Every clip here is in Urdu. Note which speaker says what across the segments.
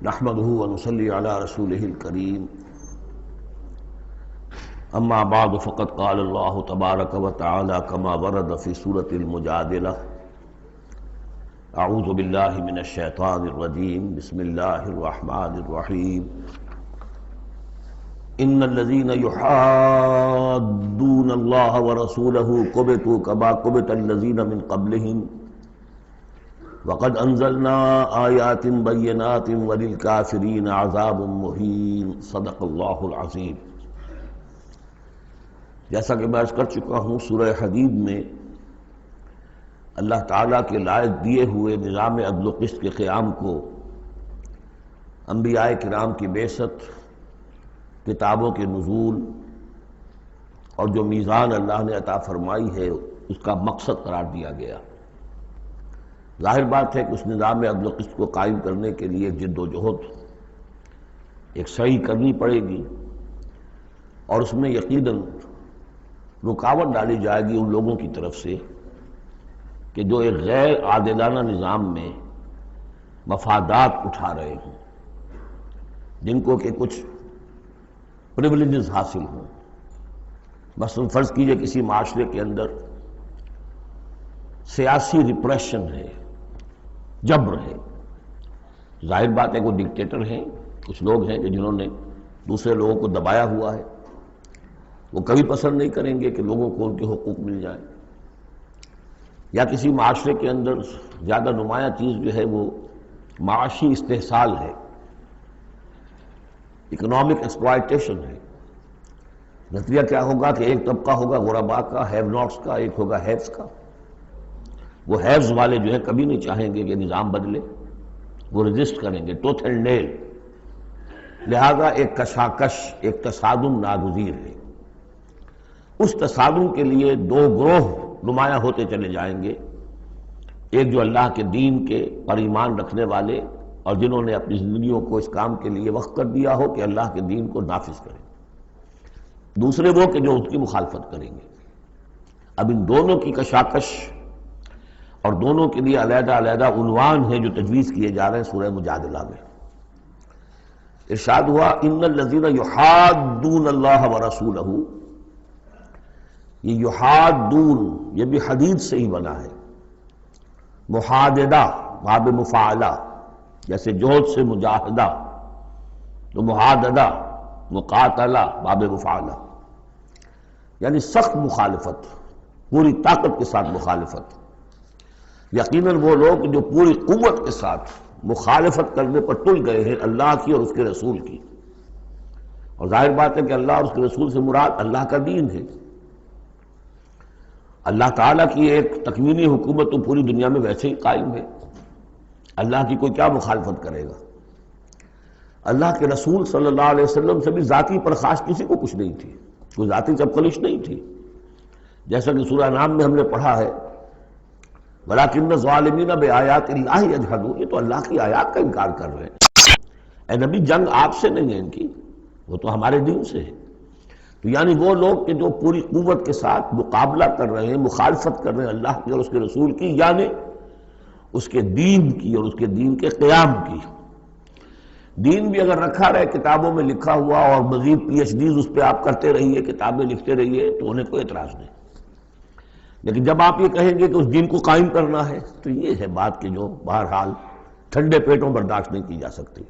Speaker 1: نحمده ونصلي على رسوله الكريم اما بعد فقد قال الله تبارك وتعالى كما ورد في سورة المجادلة اعوذ بالله من الشيطان الرجيم بسم الله الرحمن الرحيم ان الذين يحادون الله ورسوله كبتوا كما كبت الذين من قبلهم وقد انزلنا آیات بینات وللکافرین عذاب مہین صدق اللہ العظیم۔ جیسا کہ میں عرض کر چکا ہوں، سورہ حدید میں اللہ تعالیٰ کے لائق دیے ہوئے نظام عدل و قسط کے قیام کو، انبیاء کرام کی بعثت، کتابوں کے نزول اور جو میزان اللہ نے عطا فرمائی ہے اس کا مقصد قرار دیا گیا۔ ظاہر بات ہے کہ اس نظام عدل و قسط کو قائم کرنے کے لیے ایک جد و جہد، ایک سعی کرنی پڑے گی، اور اس میں یقیناً رکاوٹ ڈالی جائے گی ان لوگوں کی طرف سے کہ جو ایک غیر عادلانہ نظام میں مفادات اٹھا رہے ہوں، جن کو کہ کچھ پریولیجز حاصل ہوں۔ مثلا فرض کیجئے کسی معاشرے کے اندر سیاسی ریپریشن ہے، جبر ہے، ظاہر بات ہے وہ ڈکٹیٹر ہیں، کچھ لوگ ہیں کہ جنہوں نے دوسرے لوگوں کو دبایا ہوا ہے، وہ کبھی پسند نہیں کریں گے کہ لوگوں کو ان کے حقوق مل جائیں۔ یا کسی معاشرے کے اندر زیادہ نمایاں چیز جو ہے وہ معاشی استحصال ہے، اکنامک ایکسپلائٹیشن ہے۔ نتیجہ کیا ہوگا کہ ایک طبقہ ہوگا غرباء کا، ہیو ناٹس کا، ایک ہوگا ہیوز کا۔ وہ ہیوز والے جو ہیں کبھی نہیں چاہیں گے کہ نظام بدلے، وہ رجسٹ کریں گے ٹوتھ اینڈ نیل۔ لہذا ایک کشاکش، ایک تصادم ناگزیر ہے۔ اس تصادم کے لیے دو گروہ نمایاں ہوتے چلے جائیں گے، ایک جو اللہ کے دین کے پر ایمان رکھنے والے اور جنہوں نے اپنی زندگیوں کو اس کام کے لیے وقف کر دیا ہو کہ اللہ کے دین کو نافذ کریں، دوسرے وہ کہ جو اس کی مخالفت کریں گے۔ اب ان دونوں کی کشاکش اور دونوں کے لیے علیحدہ علیحدہ عنوان ہیں جو تجویز کیے جا رہے ہیں سورہ مجادلہ میں۔ ارشاد ہوا ان الذین یحادون اللہ ورسولہ، یہ یحادون یہ بھی حدید سے ہی بنا ہے، محاددہ باب مفاعلہ، جیسے جوہد سے مجاہدہ تو محاددہ مقاتلہ باب مفاعلہ، یعنی سخت مخالفت، پوری طاقت کے ساتھ مخالفت۔ یقیناً وہ لوگ جو پوری قوت کے ساتھ مخالفت کرنے پر تل گئے ہیں اللہ کی اور اس کے رسول کی، اور ظاہر بات ہے کہ اللہ اور اس کے رسول سے مراد اللہ کا دین ہے۔ اللہ تعالیٰ کی ایک تکوینی حکومت تو پوری دنیا میں ویسے ہی قائم ہے، اللہ کی کوئی کیا مخالفت کرے گا؟ اللہ کے رسول صلی اللہ علیہ وسلم سے بھی ذاتی پرخاش کسی کو کچھ نہیں تھی، کوئی ذاتی چپکلش نہیں تھی، جیسا کہ سورہ انعام میں ہم نے پڑھا ہے وَلَٰكِنَّ الظَّالِمِينَ بِآيَاتِ اللَّهِ يَجْحَدُونَ، یہ تو اللہ کی آیات کا انکار کر رہے ہیں۔ اے نبی جنگ آپ سے نہیں ہے ان کی، وہ تو ہمارے دین سے ہے۔ تو یعنی وہ لوگ کہ جو پوری قوت کے ساتھ مقابلہ کر رہے ہیں، مخالفت کر رہے ہیں اللہ کی اور اس کے رسول کی، یعنی اس کے دین کی اور اس کے دین کے قیام کی۔ دین بھی اگر رکھا رہے کتابوں میں لکھا ہوا اور مزید پی ایچ ڈیز اس پہ آپ کرتے رہیے، کتابیں لکھتے رہیے، تو انہیں کوئی اعتراض نہیں، لیکن جب آپ یہ کہیں گے کہ اس دین کو قائم کرنا ہے تو یہ ہے بات کہ جو بہرحال ٹھنڈے پیٹوں برداشت نہیں کی جا سکتی۔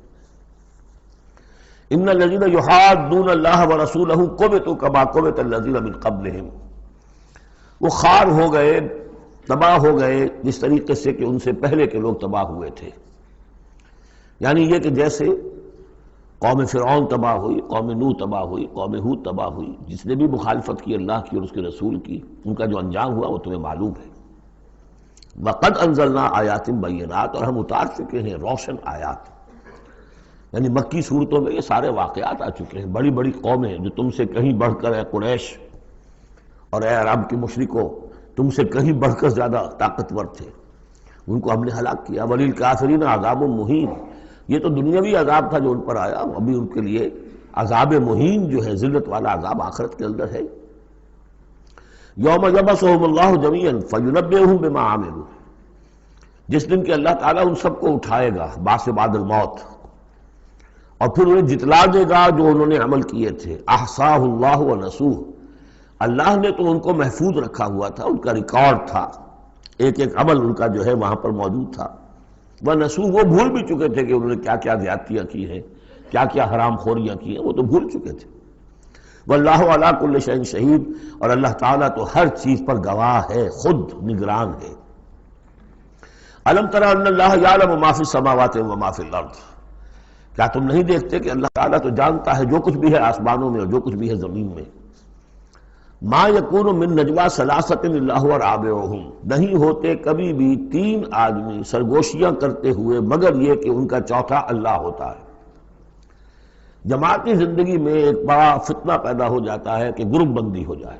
Speaker 1: ان الذین یحادون اللہ ورسولہ کبتوا کما کبت الذین من قبلہم، وہ خوار ہو گئے، تباہ ہو گئے جس طریقے سے کہ ان سے پہلے کے لوگ تباہ ہوئے تھے۔ یعنی یہ کہ جیسے قوم فرعون تباہ ہوئی، قوم نوح تباہ ہوئی، قوم ہود تباہ ہوئی، جس نے بھی مخالفت کی اللہ کی اور اس کے رسول کی، ان کا جو انجام ہوا وہ تمہیں معلوم ہے۔ وَقَدْ أَنزَلْنَا آیَاتٍ بَيِّنَاتٍ، اور ہم اتار چکے ہیں روشن آیات، یعنی مکی صورتوں میں یہ سارے واقعات آ چکے ہیں۔ بڑی بڑی قومیں جو تم سے کہیں بڑھ کر، اے قریش اور اے عرب کے مشرکوں، تم سے کہیں بڑھ کر زیادہ طاقتور تھے، ان کو ہم نے ہلاک کیا۔ وَلِلْكَافِرِينَ عَذَابٌ مُّهِينٌ، یہ تو دنیاوی عذاب تھا جو ان پر آیا، ابھی ان کے لیے عذاب مہین جو ہے، ذلت والا عذاب آخرت کے اندر ہے۔ یوم یبعثہم اللہ جمیعا فینبئہم بما عملوا، جس دن کہ اللہ تعالیٰ ان سب کو اٹھائے گا بعث بعد الموت، اور پھر انہیں جتلا دے گا جو انہوں نے عمل کیے تھے. احصاہ اللہ ونسوہ، اللہ نے تو ان کو محفوظ رکھا ہوا تھا، ان کا ریکارڈ تھا، ایک ایک عمل ان کا جو ہے وہاں پر موجود تھا. ونسوہ، وہ بھول بھی چکے تھے کہ انہوں نے کیا کیا زیادتیاں کی ہیں، کیا کیا حرام خوریاں کی ہیں، وہ تو بھول چکے تھے. واللہ علی کل شیء شہید، اور اللہ تعالیٰ تو ہر چیز پر گواہ ہے، خود نگران ہے. الم تر ان اللہ یعلم ما فی السماوات و ما فی الارض، کیا تم نہیں دیکھتے کہ اللہ تعالیٰ تو جانتا ہے جو کچھ بھی ہے آسمانوں میں اور جو کچھ بھی ہے زمین میں. ما یکون من نجوا ثلاثۃ الا هو رابعهم، نہیں ہوتے کبھی بھی تین آدمی سرگوشیاں کرتے ہوئے مگر یہ کہ ان کا چوتھا اللہ ہوتا ہے. جماعتی زندگی میں ایک بڑا فتنہ پیدا ہو جاتا ہے کہ گروپ بندی ہو جائے،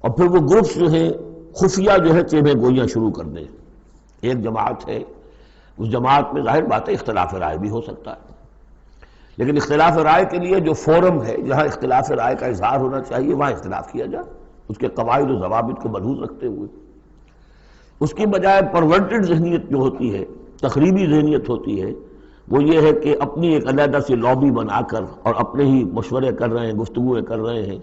Speaker 1: اور پھر وہ گروپس جو ہیں خفیہ جو ہے چیبے گوئیاں شروع کر دیں. ایک جماعت ہے، اس جماعت میں ظاہر بات ہے اختلاف رائے بھی ہو سکتا ہے، لیکن اختلاف رائے کے لیے جو فورم ہے جہاں اختلاف رائے کا اظہار ہونا چاہیے وہاں اختلاف کیا جائے، اس کے قواعد و ضوابط کو ملحوظ رکھتے ہوئے. اس کی بجائے پرورٹڈ ذہنیت جو ہوتی ہے، تخریبی ذہنیت ہوتی ہے، وہ یہ ہے کہ اپنی ایک علیحدہ سی لابی بنا کر اور اپنے ہی مشورے کر رہے ہیں، گفتگویں کر رہے ہیں،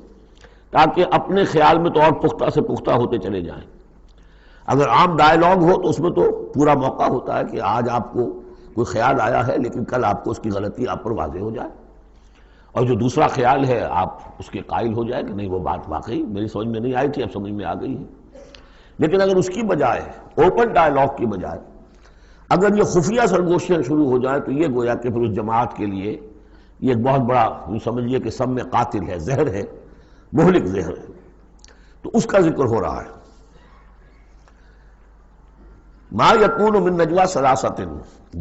Speaker 1: تاکہ اپنے خیال میں تو اور پختہ سے پختہ ہوتے چلے جائیں. اگر عام ڈائیلاگ ہو تو اس میں تو پورا موقع ہوتا ہے کہ آج آپ کو کوئی خیال آیا ہے لیکن کل آپ کو اس کی غلطی آپ پر واضح ہو جائے، اور جو دوسرا خیال ہے آپ اس کے قائل ہو جائے کہ نہیں وہ بات واقعی میری سمجھ میں نہیں آئی تھی، اب سمجھ میں آ گئی ہے. لیکن اگر اس کی بجائے اوپن ڈائیلاگ کی بجائے اگر یہ خفیہ سرگوشیاں شروع ہو جائیں تو یہ گویا کہ پھر اس جماعت کے لیے یہ ایک بہت بڑا سمجھیے کہ سم میں قاتل ہے، زہر ہے، مہلک زہر ہے. تو اس کا ذکر ہو رہا ہے. ما یکون من نجوا ثلاثۃ،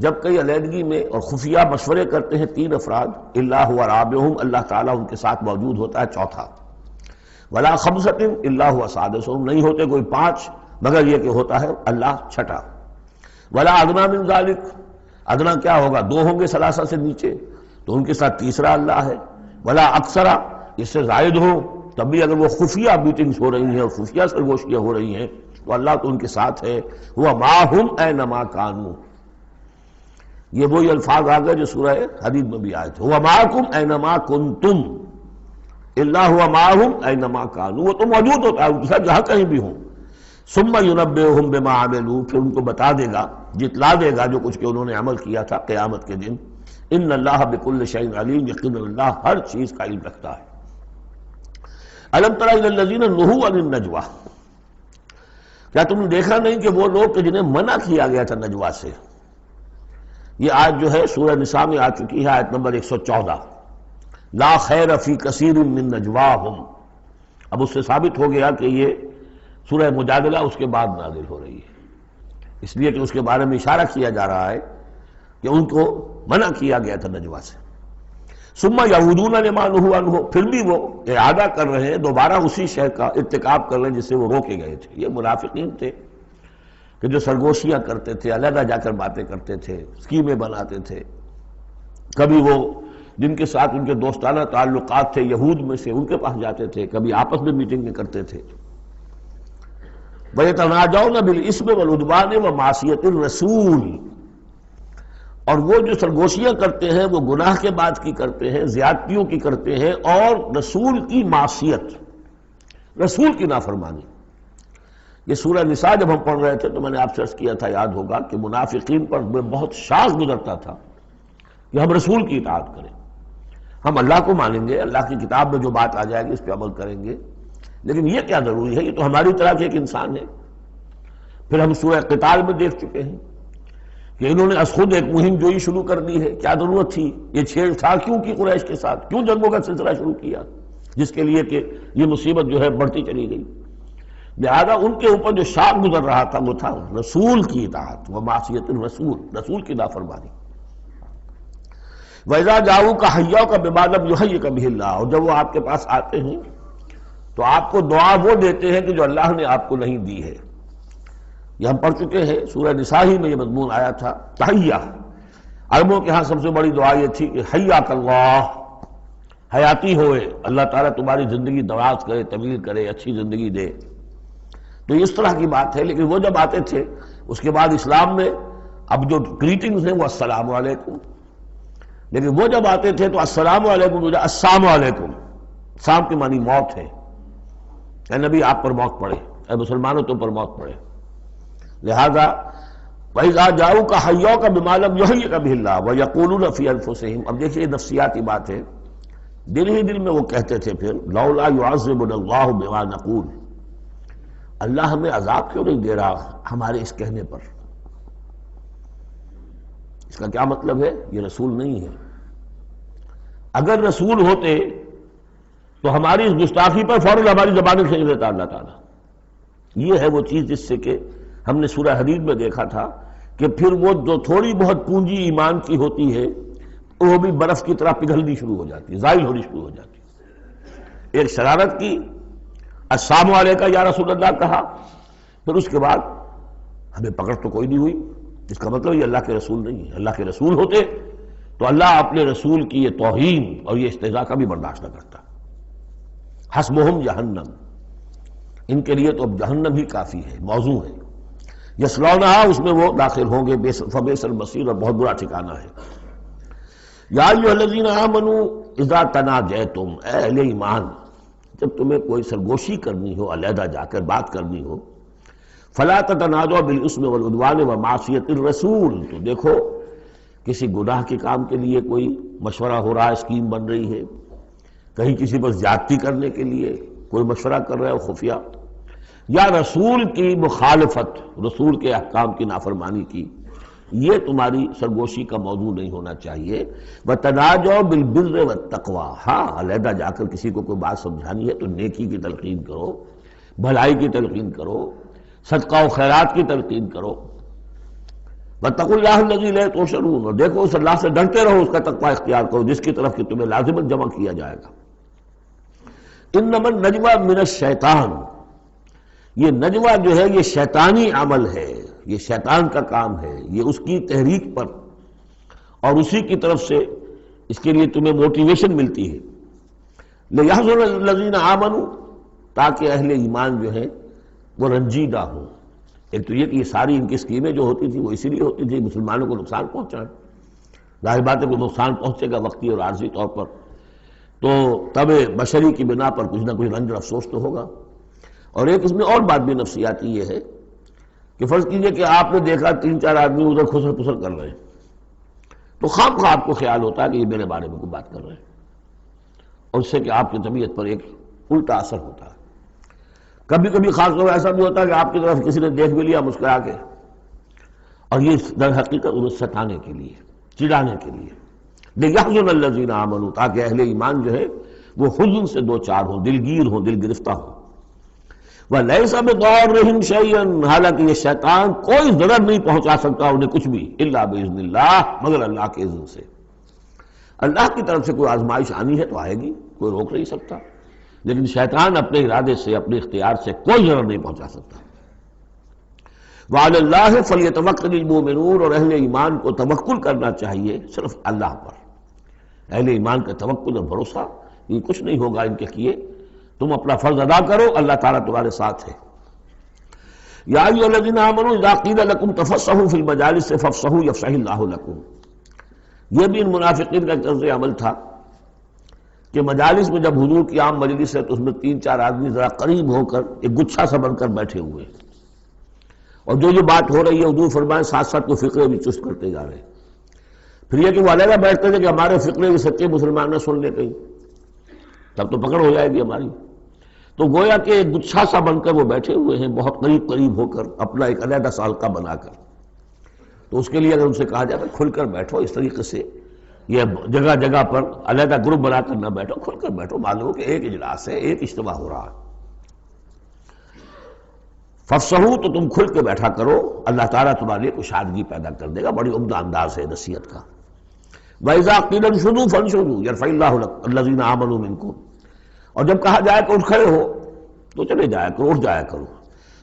Speaker 1: جب کئی علیحدگی میں اور خفیہ مشورے کرتے ہیں تین افراد، الا هو رابعهم، اللہ تعالیٰ ان کے ساتھ موجود ہوتا ہے چوتھا. ولا خمسۃ الا هو سادسهم، نہیں ہوتے کوئی پانچ مگر یہ کہ ہوتا ہے اللہ چھٹا. ولا ادنی من ذلک، ادنا کیا ہوگا، دو ہوں گے ثلاثہ سے نیچے تو ان کے ساتھ تیسرا اللہ ہے. ولا اکثر، اس سے زائد ہو تب بھی اگر وہ خفیہ میٹنگز ہو رہی ہیں اور خفیہ سرگوشیاں ہو رہی ہیں تو اللہ تو ان کے ساتھ ہے. ہوا معہم اینما کانوا، یہ وہی الفاظ آ گئے جو سورہ حدید میں بھی آئے تھے. ہوا معکم اینما کنتم، الا ہوا معہم اینما کانوا، وہ تو موجود ہوتا ہے ان کے ساتھ جہاں کہیں بھی ہوں. ثم ینبئہم بما عملوا، پھر ان کو بتا دے گا، جتلا دے گا جو کچھ کہ انہوں نے عمل کیا تھا قیامت کے دن. ان اللہ بکل شیء علیم، یقینا اللہ ہر چیز کا علم رکھتا ہے. الم تر الی الذین نہوا عن النجوی، کیا تم نے دیکھا نہیں کہ وہ لوگ کہ جنہیں منع کیا گیا تھا نجوا سے. یہ آیت جو ہے سورہ نساء میں آ چکی ہے، آیت نمبر 114. لا خیر فی کثیر من نجواہم، اب اس سے ثابت ہو گیا کہ یہ سورہ مجادلہ اس کے بعد نازل ہو رہی ہے، اس لیے کہ اس کے بارے میں اشارہ کیا جا رہا ہے کہ ان کو منع کیا گیا تھا نجوا سے. ثم یعودون لما نہوا عنہ، پھر بھی وہ اعادہ کر رہے ہیں، دوبارہ اسی شے کا ارتکاب کر رہے ہیں جس سے وہ روکے گئے تھے. یہ منافقین تھے کہ جو سرگوشیاں کرتے تھے، علیحدہ جا کر باتیں کرتے تھے، اسکیمیں بناتے تھے. کبھی وہ جن کے ساتھ ان کے دوستانہ تعلقات تھے یہود میں سے ان کے پاس جاتے تھے، کبھی آپس میں میٹنگیں کرتے تھے. وَيَتَنَاجَوْنَ بِالْإِثْمِ وَالْعُدْوَانِ وَمَعْصِيَتِ الرَّسُولِ، اور وہ جو سرگوشیاں کرتے ہیں وہ گناہ کے بعد کی کرتے ہیں، زیادتیوں کی کرتے ہیں، اور رسول کی معصیت، رسول کی نافرمانی. یہ سورہ نساء جب ہم پڑھ رہے تھے تو میں نے آپ سے عرض کیا تھا، یاد ہوگا کہ منافقین پر بہت شاذ گزرتا تھا کہ ہم رسول کی اطاعت کریں، ہم اللہ کو مانیں گے، اللہ کی کتاب میں جو بات آ جائے گی اس پہ عمل کریں گے، لیکن یہ کیا ضروری ہے، یہ تو ہماری طرح کے ایک انسان ہے. پھر ہم سورہ قتال میں دیکھ چکے ہیں کہ انہوں نے از خود ایک مہم جوئی شروع کر دی ہے. کیا ضرورت تھی، یہ چھیڑ چھاڑ کیوں کی قریش کے ساتھ، کیوں جنگوں کا سلسلہ شروع کیا جس کے لیے کہ یہ مصیبت جو ہے بڑھتی چلی گئی. لہذا ان کے اوپر جو شاق گزر رہا تھا وہ تھا رسول کی اطاعت و معصیت الرسول، رسول کی نافرمانی. وَإِذَا جَاءُوكَ حَيَّوْكَ بِمَا لَمْ يُحَيِّكَ بِهِ اللَّهُ، اور جب وہ آپ کے پاس آتے ہیں تو آپ کو دعا وہ دیتے ہیں کہ جو اللہ نے آپ کو نہیں دی ہے. یہ ہم پڑھ چکے ہیں، سورہ نساء ہی میں یہ مضمون آیا تھا. تحیہ، عربوں کے ہاں سب سے بڑی دعا یہ تھی کہ حیاک اللہ، حیاتی ہوئے، اللہ تعالیٰ تمہاری زندگی دراز کرے، طویل کرے، اچھی زندگی دے. تو اس طرح کی بات ہے. لیکن وہ جب آتے تھے اس کے بعد اسلام میں اب جو گریٹنگز ہیں وہ السلام علیکم. لیکن وہ جب آتے تھے تو السلام علیکم، السلام علیکم، سام کے معنی موت ہے، اے نبی آپ پر موت پڑے، اے مسلمانوں تم پر موت پڑے۔ لہذا وَإِذَا جَاءُوكَ حَيَّوْكَ بِمَا لَمْ يُحْيِكَ بِهِ اللَّهُ وَيَقُولُونَ فِي أَنفُسِهِمْ۔ اب دیکھیے یہ نفسیاتی بات ہے، دل ہی دل میں وہ کہتے تھے پھر لولا يعذبنا الله بما نقول، اللہ ہمیں عذاب کیوں نہیں دے رہا ہمارے اس کہنے پر۔ اس کا کیا مطلب ہے؟ یہ رسول نہیں ہے۔ اگر رسول ہوتے تو ہماری اس گستاخی پر فوراً ہماری زبانیں کھینچ لیتا اللہ تعالیٰ۔ یہ ہے وہ چیز جس سے کہ ہم نے سورہ حدید میں دیکھا تھا کہ پھر وہ جو تھوڑی بہت پونجی ایمان کی ہوتی ہے وہ بھی برف کی طرح پگھلنی شروع ہو جاتی ہے، زائل ہونی شروع ہو جاتی ہے۔ ایک شرارت کی، السلام علیکم یا رسول اللہ کہا، پھر اس کے بعد ہمیں پکڑ تو کوئی نہیں ہوئی۔ اس کا مطلب یہ اللہ کے رسول نہیں ہے۔ اللہ کے رسول ہوتے تو اللہ اپنے رسول کی یہ توہین اور یہ استہزاء کا بھی برداشت نہ کرتا۔ حسبہم جہنم، ان کے لیے تو اب جہنم ہی کافی ہے، موضوع ہے۔ یصلونہا، اس میں وہ داخل ہوں گے، فبئس المصیر، اور بہت برا ٹھکانہ ہے۔ یا ایھا الذین آمنوا اذا تناجیتم، اے اہل ایمان جب تمہیں کوئی سرگوشی کرنی ہو، علیحدہ جا کر بات کرنی ہو، فلا تتناجوا بالاسم والعدوان ومعصیۃ الرسول، تو دیکھو کسی گناہ کے کام کے لیے کوئی مشورہ ہو رہا ہے، اسکیم بن رہی ہے، کہیں کسی پر زیادتی کرنے کے لیے کوئی مشورہ کر رہا ہے خفیہ، یا رسول کی مخالفت، رسول کے احکام کی نافرمانی کی، یہ تمہاری سرگوشی کا موضوع نہیں ہونا چاہیے۔ وَتَنَاجَوْا بِالْبِرِّ وَالتَّقْوَىٰ، ہاں علیحدہ جا کر کسی کو کوئی بات سمجھانی ہے تو نیکی کی تلقین کرو، بھلائی کی تلقین کرو، صدقہ و خیرات کی تلقین کرو۔ وَاتَّقُوا اللَّهَ الَّذِي إِلَيْهِ تُحْشَرُونَ، اور دیکھو اس اللہ سے ڈرتے رہو، اس کا تقویٰ اختیار کرو جس کی طرف کہ تمہیں لازماً جمع کیا جائے گا۔ اِنَّمَا النَّجْوَىٰ مِنَ الشَّيْطَانِ، یہ نجوہ جو ہے یہ شیطانی عمل ہے، یہ شیطان کا کام ہے، یہ اس کی تحریک پر اور اسی کی طرف سے اس کے لیے تمہیں موٹیویشن ملتی ہے۔ لِيَحْزُنَ الَّذِينَ آمَنُوا، تاکہ اہل ایمان جو ہے وہ رنجیدہ ہوں۔ ایک تو یہ کہ یہ ساری ان کی اسکیمیں جو ہوتی تھی وہ اسی لیے ہوتی تھی مسلمانوں کو نقصان پہنچائیں، ظاہر بات ہے کہ نقصان پہنچے گا وقتی اور عارضی طور پر، تو طبع بشری کی بنا پر کچھ نہ کچھ رنج اور افسوس تو ہوگا۔ اور ایک اس میں اور بات بھی نفسیاتی یہ ہے کہ فرض کیجئے کہ آپ نے دیکھا 3-4 آدمی ادھر خسر پسر کر رہے ہیں، تو خام خواہ آپ کو خیال ہوتا ہے کہ یہ میرے بارے میں کوئی بات کر رہے ہیں، اور اس سے کہ آپ کی طبیعت پر ایک الٹا اثر ہوتا ہے۔ کبھی کبھی خاص طور ایسا بھی ہوتا ہے کہ آپ کی طرف کسی نے دیکھ بھی لیا مسکرا کے، اور یہ در حقیقت انہیں ستانے کے لیے، چڑھانے کے لیے۔ لِيَحْزُنَ الَّذِينَ آمَنُوا، تاکہ اہل ایمان جو ہے وہ حزن سے دوچار ہوں، دلگیر ہوں، دل گرفتہ ہوں۔ وَلَيْسَ بِضَارِّهِمْ شَيْئًا، حالانکہ یہ شیطان کوئی ضرر نہیں پہنچا سکتا انہیں کچھ بھی، إِلَّا بِإِذْنِ اللَّهِ، مگر اللہ کے اذن سے۔ اللہ کی طرف سے کوئی آزمائش آنی ہے تو آئے گی، کوئی روک نہیں سکتا، لیکن شیطان اپنے ارادے سے، اپنے اختیار سے کوئی ضرر نہیں پہنچا سکتا۔ وَعَلَى اللَّهِ فَلْيَتَوَكَّلِ الْمُؤْمِنُونَ، اور اہل ایمان کو توکل کرنا چاہیے صرف اللہ پر۔ اہل ایمان کا توکل اور بھروسہ، یہ کچھ نہیں ہوگا ان کے کیے، تم اپنا فرض ادا کرو، اللہ تعالیٰ تمہارے ساتھ ہے۔ یا ایھا الذین آمنوا اذا قیل لکم تفصحوا فی المجالس فافصحوا یفصح اللہ لکم، یہ بھی ان منافقین کا طرز عمل تھا کہ مجالس میں جب حضور کی عام مجلس ہے تو اس میں 3-4 آدمی ذرا قریب ہو کر ایک گچھا سا بن کر بیٹھے ہوئے ہیں، اور جو بات ہو رہی ہے حضور فرمائے ساتھ ساتھ وہ فقرے بھی چست کرتے جا رہے ہیں۔ پھر یہ کہ وہ علیحدہ بیٹھتے تھے کہ ہمارے فقرے بھی سچے مسلمان نہ سن لے کہیں، تب تو پکڑ ہو جائے گی ہماری۔ تو گویا کہ ایک گچھا سا بن کر وہ بیٹھے ہوئے ہیں، بہت قریب قریب ہو کر، اپنا ایک علیحدہ سالقہ بنا کر۔ تو اس کے لیے اگر ان سے کہا جائے کھل کر بیٹھو، اس طریقے سے یہ جگہ جگہ پر علیحدہ گروپ بنا کر نہ بیٹھو، کھل کر بیٹھو، معلوم ہو کہ ایک اجلاس ہے، ایک اجتماع ہو رہا ہے۔ فافصحوا، تو تم کھل کے بیٹھا کرو، اللہ تعالیٰ تمہارے لیے کشادگی پیدا کر دے گا۔ بڑی عمدہ انداز ہے نصیحت کا۔ وَإِذَا قِيلَ انشُزُوا فَانشُزُوا يَرْفَعِ اللَّهُ الَّذِينَ آمَنُوا مِنكُمْ، اور جب کہا جائے کہ اٹھ کھڑے ہو تو چلے جایا کرو، اٹھ جایا کرو۔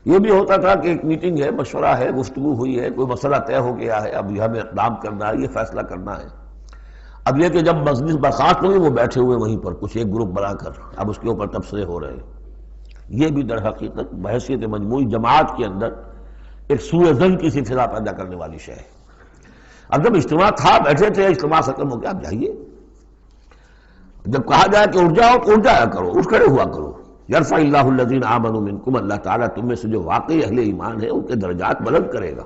Speaker 1: یہ بھی ہوتا تھا کہ ایک میٹنگ ہے، مشورہ ہے، گفتگو ہوئی ہے، کوئی مسئلہ طے ہو گیا ہے، اب یہ ہمیں اقدام کرنا ہے، یہ فیصلہ کرنا ہے۔ اب یہ کہ جب مجلس برخاست ہوئی وہ بیٹھے ہوئے وہیں پر کچھ ایک گروپ بنا کر، اب اس کے اوپر تبصرے ہو رہے ہیں۔ یہ بھی در حقیقت بحیثیت مجموعی جماعت کے اندر ایک سوء ظن کی سی فضا پیدا کرنے والی شے ہے۔ اب جب اجتماع تھا، بیٹھے تھے، اجتماع ختم ہو گیا، آپ جائیے. جب کہا جائے کہ اٹھ جاؤ تو اٹھ جایا کرو، اٹھ کھڑے ہوا کرو. یرفع اللہ الذین آمنوا منکم، اللہ تعالیٰ تم میں سے جو واقعی اہل ایمان ہے ان کے درجات بلند کرے گا.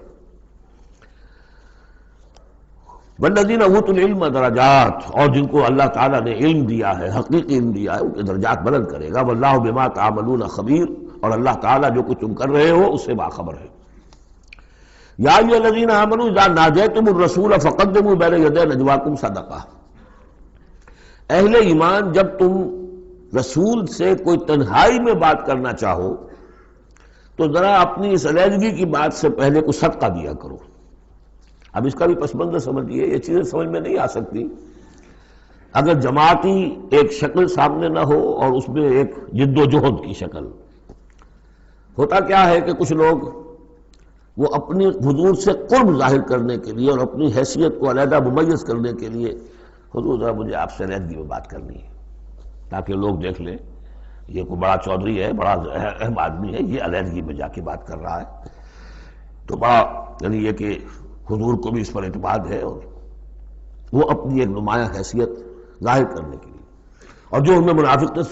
Speaker 1: والذین اوتوا العلم درجات، اور جن کو اللہ تعالیٰ نے علم دیا ہے، حقیقی علم دیا ہے، ان کے درجات بلند کرے گا. واللہ بما تعملون خبیر، اور اللہ تعالیٰ جو کچھ تم کر رہے ہو اس سے باخبر ہے. یا ایھا الذین آمنوا اذا ناجیتم الرسول فقدموا بین یدی نجواکم صدقہ. اہل ایمان جب تم رسول سے کوئی تنہائی میں بات کرنا چاہو تو ذرا اپنی اس علیحدگی کی بات سے پہلے کوئی صدقہ دیا کرو. اب اس کا بھی پس منظر سمجھیے، یہ چیزیں سمجھ میں نہیں آ سکتی اگر جماعتی ایک شکل سامنے نہ ہو اور اس میں ایک جد و جہد کی شکل. ہوتا کیا ہے کہ کچھ لوگ وہ اپنی حضور سے قرب ظاہر کرنے کے لیے اور اپنی حیثیت کو علیحدہ ممیز کرنے کے لیے، حضور ذرا مجھے آپ سے علیحدگی میں بات کرنی ہے تاکہ لوگ دیکھ لیں یہ کوئی بڑا چودھری ہے، بڑا اہم آدمی ہے، یہ علیحدگی میں جا کے بات کر رہا ہے. تو بڑا یعنی یہ کہ حضور کو بھی اس پر اعتماد ہے، اور وہ اپنی ایک نمایاں حیثیت ظاہر کرنے کے لیے. اور جو ان میں منافق تھے،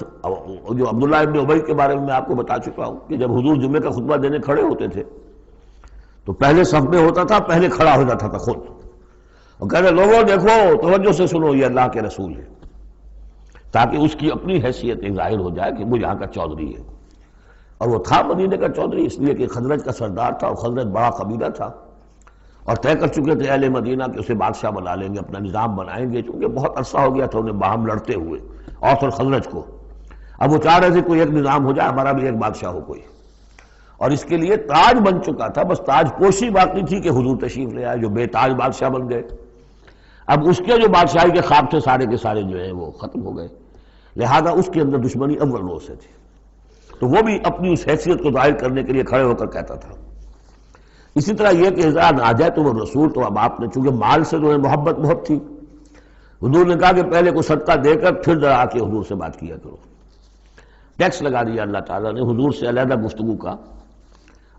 Speaker 1: جو عبداللہ ابن ابی کے بارے میں میں آپ کو بتا چکا ہوں کہ جب حضور جمعے کا خطبہ دینے کھڑے ہوتے تھے تو پہلے صف میں ہوتا تھا، پہلے کھڑا ہو جاتا تھا خود، اور کہتے لوگوں دیکھو توجہ سے سنو، یہ اللہ کے رسول ہے، تاکہ اس کی اپنی حیثیت ایک ظاہر ہو جائے کہ وہ یہاں کا چودھری ہے. اور وہ تھا مدینے کا چودھری، اس لیے کہ خزرج کا سردار تھا، اور خزرج بڑا قبیلہ تھا، اور طے کر چکے تھے اہل مدینہ کہ اسے بادشاہ بنا لیں گے، اپنا نظام بنائیں گے، چونکہ بہت عرصہ ہو گیا تھا انہیں باہم لڑتے ہوئے اوس اور خزرج کو. اب وہ چاہ رہے تھے کوئی ایک نظام ہو جائے، ہمارا بھی ایک بادشاہ ہو کوئی. اور اس کے لیے تاج بن چکا تھا، بس تاج پوشی باقی تھی کہ حضور تشریف لے آئے جو بے تاج بادشاہ بن گئے. اب اس کے جو بادشاہی کے خواب تھے سارے کے سارے جو ہیں وہ ختم ہو گئے، لہذا اس کے اندر دشمنی اول روز سے تھی. تو وہ بھی اپنی اس حیثیت کو ظاہر کرنے کے لیے کھڑے ہو کر کہتا تھا. اسی طرح یہ کہ اذا ناجیتم الرسول، تو اب آپ نے چونکہ مال سے جو ہے محبت بہت تھی، حضور نے کہا کہ پہلے کو صدقہ دے کر پھر ذرا آ کے حضور سے بات کیا کرو. ٹیکس لگا دیا اللہ تعالیٰ نے حضور سے علیحدہ گفتگو کا.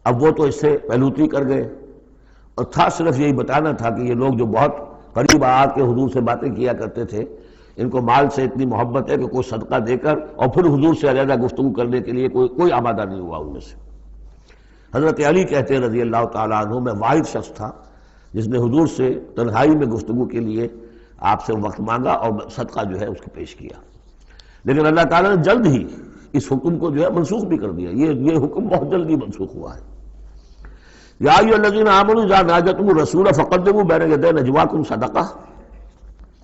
Speaker 1: اب وہ تو اس سے پہلوتی کر گئے، اور تھا صرف یہی بتانا تھا کہ یہ لوگ جو بہت قریب آ کے حضور سے باتیں کیا کرتے تھے، ان کو مال سے اتنی محبت ہے کہ کوئی صدقہ دے کر اور پھر حضور سے علیحدہ گفتگو کرنے کے لیے کوئی آمادہ نہیں ہوا ان میں سے. حضرت علی کہتے ہیں رضی اللہ تعالیٰ عنہ، میں واحد شخص تھا جس نے حضور سے تنہائی میں گفتگو کے لیے آپ سے وقت مانگا اور صدقہ جو ہے اس کو پیش کیا. لیکن اللہ تعالیٰ نے جلد ہی اس حکم کو جو ہے منسوخ بھی کر دیا. یہ حکم بہت جلدی منسوخ ہوا ہے. یا ایھا الذین آمنوا اذا ناجیتم الرسول فقدموا بین یدی نجواکم صدقہ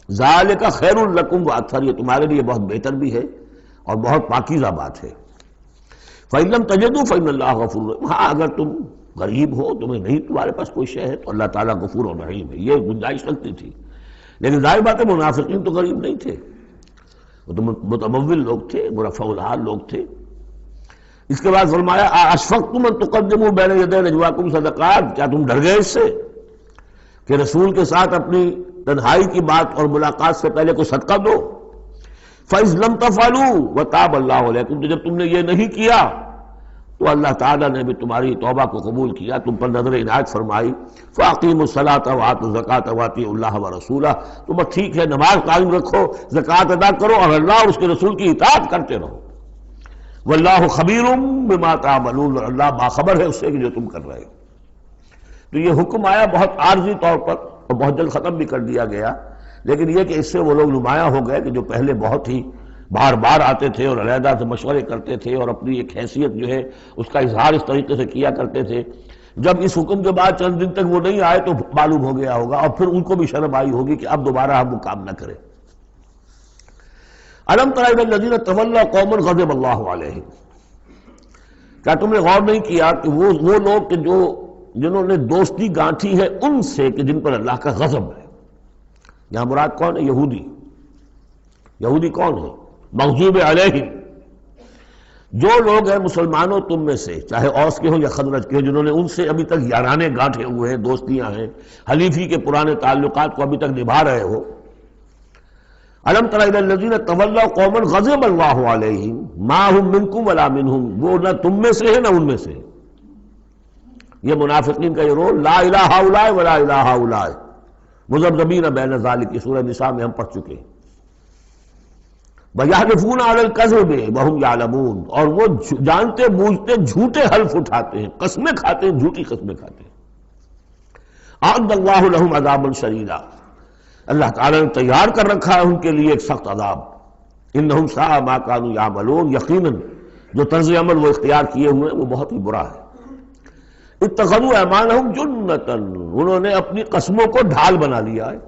Speaker 1: ذالک خیر لکم واطہر، یہ تمہارے لیے بہت بہتر بھی ہے اور بہت پاکیزہ بات ہے. فإن لم تجدوا فإن اللہ غفور رحیم، ہاں اگر تم غریب ہو، تمہیں نہیں تمہارے پاس کوئی شے ہے، تو اللہ تعالیٰ غفور اور رحیم ہے. یہ گنجائش رکھتی تھی. لیکن ظاہر بات ہے منافقین تو غریب نہیں تھے، وہ تو متمول لوگ تھے، مرفع الحال لوگ تھے. اس کے بعد فرمایا اشفقتم ان تقدموا بین یدی نجواکم صدقات، کیا تم ڈر گئے اس سے کہ رسول کے ساتھ اپنی تنہائی کی بات اور ملاقات سے پہلے کوئی صدقہ دو. فَإِذْ لَمْ تَفْعَلُوا وَتَابَ اللَّهُ عَلَيْكُمْ، تو جب تم نے یہ نہیں کیا تو اللہ تعالیٰ نے بھی تمہاری توبہ کو قبول کیا، تم پر نظر عنایت فرمائی. فَأَقِیمُوا الصَّلَاةَ وَآتُوا الزَّکَاةَ وَأَطِیعُوا اللَّهَ وَرَسُولَهُ، تو بس ٹھیک ہے نماز قائم رکھو، زکوٰۃ ادا کرو، اور اللہ اور اس کے رسول کی اطاعت کرتے رہو. واللہ خبیر بما تعملون، اور اللہ باخبر ہے اس سے کہ جو تم کر رہے ہو. تو یہ حکم آیا بہت عارضی طور پر اور بہت جلد ختم بھی کر دیا گیا. لیکن یہ کہ اس سے وہ لوگ نمایاں ہو گئے کہ جو پہلے بہت ہی بار بار آتے تھے اور علیحدہ سے مشورے کرتے تھے اور اپنی ایک حیثیت جو ہے اس کا اظہار اس طریقے سے کیا کرتے تھے، جب اس حکم کے بعد چند دن تک وہ نہیں آئے تو معلوم ہو گیا ہوگا، اور پھر ان کو بھی شرم آئی ہوگی کہ اب دوبارہ ہم وہ کام نہ کریں. الم تر الی الذین تولوا قوما غضب اللہ علیہم، کیا تم نے غور نہیں کیا کہ وہ لوگ کہ جنہوں نے دوستی گانٹھی ہے ان سے کہ جن پر اللہ کا غضب ہے. یہاں مراد کون ہے؟ یہودی. یہودی کون ہے؟ مغضوب علیہم، جو لوگ ہیں مسلمانوں تم میں سے، چاہے اوس کے ہوں یا خزرج کے ہوں، جنہوں نے ان سے ابھی تک یارانے گانٹھے ہوئے ہیں، دوستیاں ہیں، حلیفی کے پرانے تعلقات کو ابھی تک نبھا رہے ہو. الم تر الی الذین تولوا قوما غضب اللہ علیہم ما هم منکم ولا منہم، وہ نہ تم میں سے ہے نہ ان میں سے. یہ منافقین کا یہ رول، لا الہ ہؤلاء ولا الہ ہؤلاء، مذبذبین بین ذالک کی سورہ نساء میں ہم پڑھ چکے ہیں. وَيَحْلِفُونَ عَلَى الْكَذِبِ وَهُمْ يَعْلَمُونَ، اور وہ جانتے بوجھتے جھوٹے حلف اٹھاتے ہیں، قسمیں کھاتے ہیں، جھوٹی قسمیں کھاتے ہیں. أَعَدَّ اللَّهُ لَهُمْ عَذَابًا شَدِيدًا، اللہ تعالیٰ نے تیار کر رکھا ہے ان کے لیے ایک سخت عذاب. إِنَّهُمْ سَاءَ مَا كَانُوا يَعْمَلُونَ، یقیناً جو طرز عمل وہ اختیار کیے ہوئے ہیں وہ بہت ہی برا ہے. اتخذوا أيمانهم جنة، انہوں نے اپنی قسموں کو ڈھال بنا لیا ہے.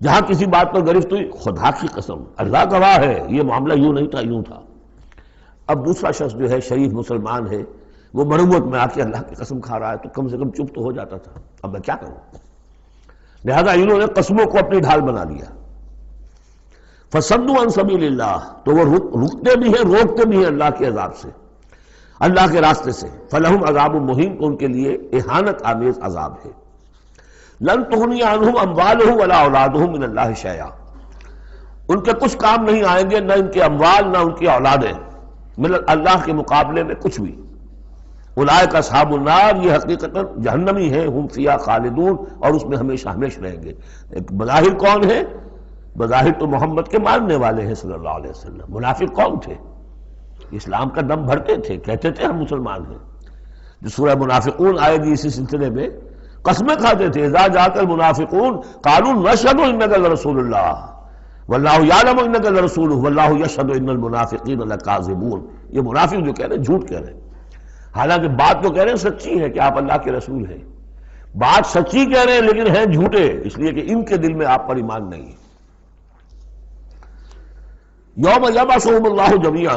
Speaker 1: جہاں کسی بات پر گرفت ہوئی، خدا کی قسم، اللہ گواہ ہے یہ معاملہ یوں نہیں تھا، یوں تھا. اب دوسرا شخص جو ہے شریف مسلمان ہے، وہ مروت میں آ کے اللہ کی قسم کھا رہا ہے تو کم سے کم چپ تو ہو جاتا تھا. اب میں کیا کروں؟ لہذا انہوں نے قسموں کو اپنی ڈھال بنا لیا. فصدوا عن سبیل اللہ، تو وہ رکتے بھی ہیں، روکتے بھی ہیں اللہ کے عذاب سے، اللہ کے راستے سے. فلہم عذاب مہین، تو ان کے لیے اہانت آمیز عذاب ہے. لن تغنی عنہم اموالہم ولا اولادہم من اللہ شیئا، ان کے کچھ کام نہیں آئیں گے، نہ ان کے اموال نہ ان کی اولادیں، من اللہ کے مقابلے میں کچھ بھی. اولئک اصحاب النار، یہ حقیقتاً جہنمی ہیں، ہم فیہا خالدون، اور اس میں ہمیشہ ہمیشہ رہیں گے. ایک بظاہر کون ہے؟ بظاہر تو محمد کے ماننے والے ہیں صلی اللہ علیہ وسلم. منافق کون تھے؟ اسلام کا دم بھرتے تھے، کہتے تھے ہم مسلمان ہیں. جو سورہ منافقون آئے گی اسی سلسلے میں، قسمیں کھاتے تھے. اذا جاءک المنافقون قالوا نشهد انک لرسول اللہ واللہ یعلم انک لرسولہ واللہ یشهد ان المنافقین لکاذبون. یہ منافق جو کہہ رہے ہیں جھوٹ کہہ رہے ہیں، حالانکہ بات تو کہہ رہے ہیں سچی ہے کہ آپ اللہ کے رسول ہیں. بات سچی کہہ رہے ہیں لیکن ہیں جھوٹے، اس لیے کہ ان کے دل میں آپ پر ایمان نہیں ہے. یوم یبعثہم اللہ جمیعا،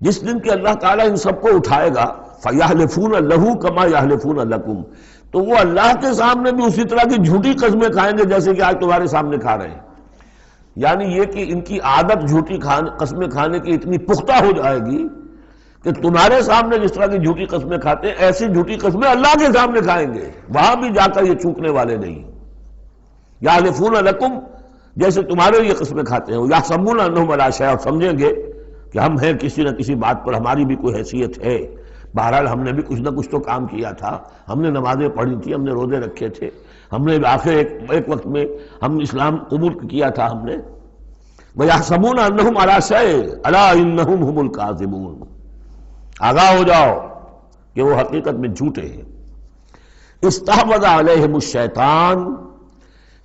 Speaker 1: جس دن کہ اللہ تعالیٰ ان سب کو اٹھائے گا. فَيَحْلِفُونَ لَهُ كَمَا يَحْلِفُونَ لَكُمْ، تو وہ اللہ کے سامنے بھی اسی طرح کی جھوٹی قسمیں کھائیں گے جیسے کہ آج تمہارے سامنے کھا رہے ہیں. یعنی یہ کہ ان کی عادت جھوٹی قسمیں کھانے کی اتنی پختہ ہو جائے گی کہ تمہارے سامنے جس طرح کی جھوٹی قسمیں کھاتے ہیں، ایسی جھوٹی قسمیں اللہ کے سامنے کھائیں گے، وہاں بھی جا کر یہ چوکنے والے نہیں. یحلفون لکم، جیسے تمہارے یہ قسمیں کھاتے ہیں. یحسبون انہم علی شیء، سمجھیں گے کہ ہم ہیں کسی نہ کسی بات پر، ہماری بھی کوئی حیثیت ہے. بہرحال ہم نے بھی کچھ نہ کچھ تو کام کیا تھا، ہم نے نمازیں پڑھی تھی، ہم نے روزے رکھے تھے، ہم نے آخر ایک وقت میں ہم اسلام قبول کیا تھا ہم نے. وَيَحْسَبُونَ أَنَّهُمْ عَلَىٰ شَيْءٍ أَلَا إِنَّهُمْ هُمُ الْكَاذِبُونَ، آگاہ ہو جاؤ کہ وہ حقیقت میں جھوٹے ہیں. استحوذ علیہم الشیطان،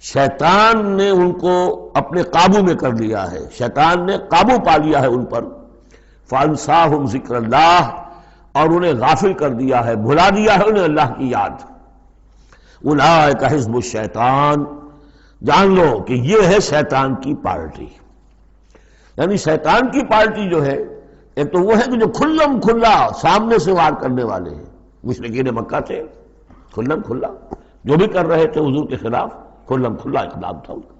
Speaker 1: شیطان نے ان کو اپنے قابو میں کر لیا ہے، شیطان نے قابو پا لیا ہے ان پر. فَأَنسَاهُمْ ذِكْرَ اللَّهِ، اور انہیں غافل کر دیا ہے، بھلا دیا ہے انہیں اللہ کی یاد. اولئک حزب الشیطان، جان لو کہ یہ ہے شیطان کی پارٹی. یعنی شیطان کی پارٹی جو ہے، ایک تو وہ ہے کہ جو کھلم کھلا سامنے سے وار کرنے والے ہیں. مشرکین مکہ تھے، کھلم کھلا جو بھی کر رہے تھے حضور کے خلاف، کھلم کھلا اقدام تھا ان کا.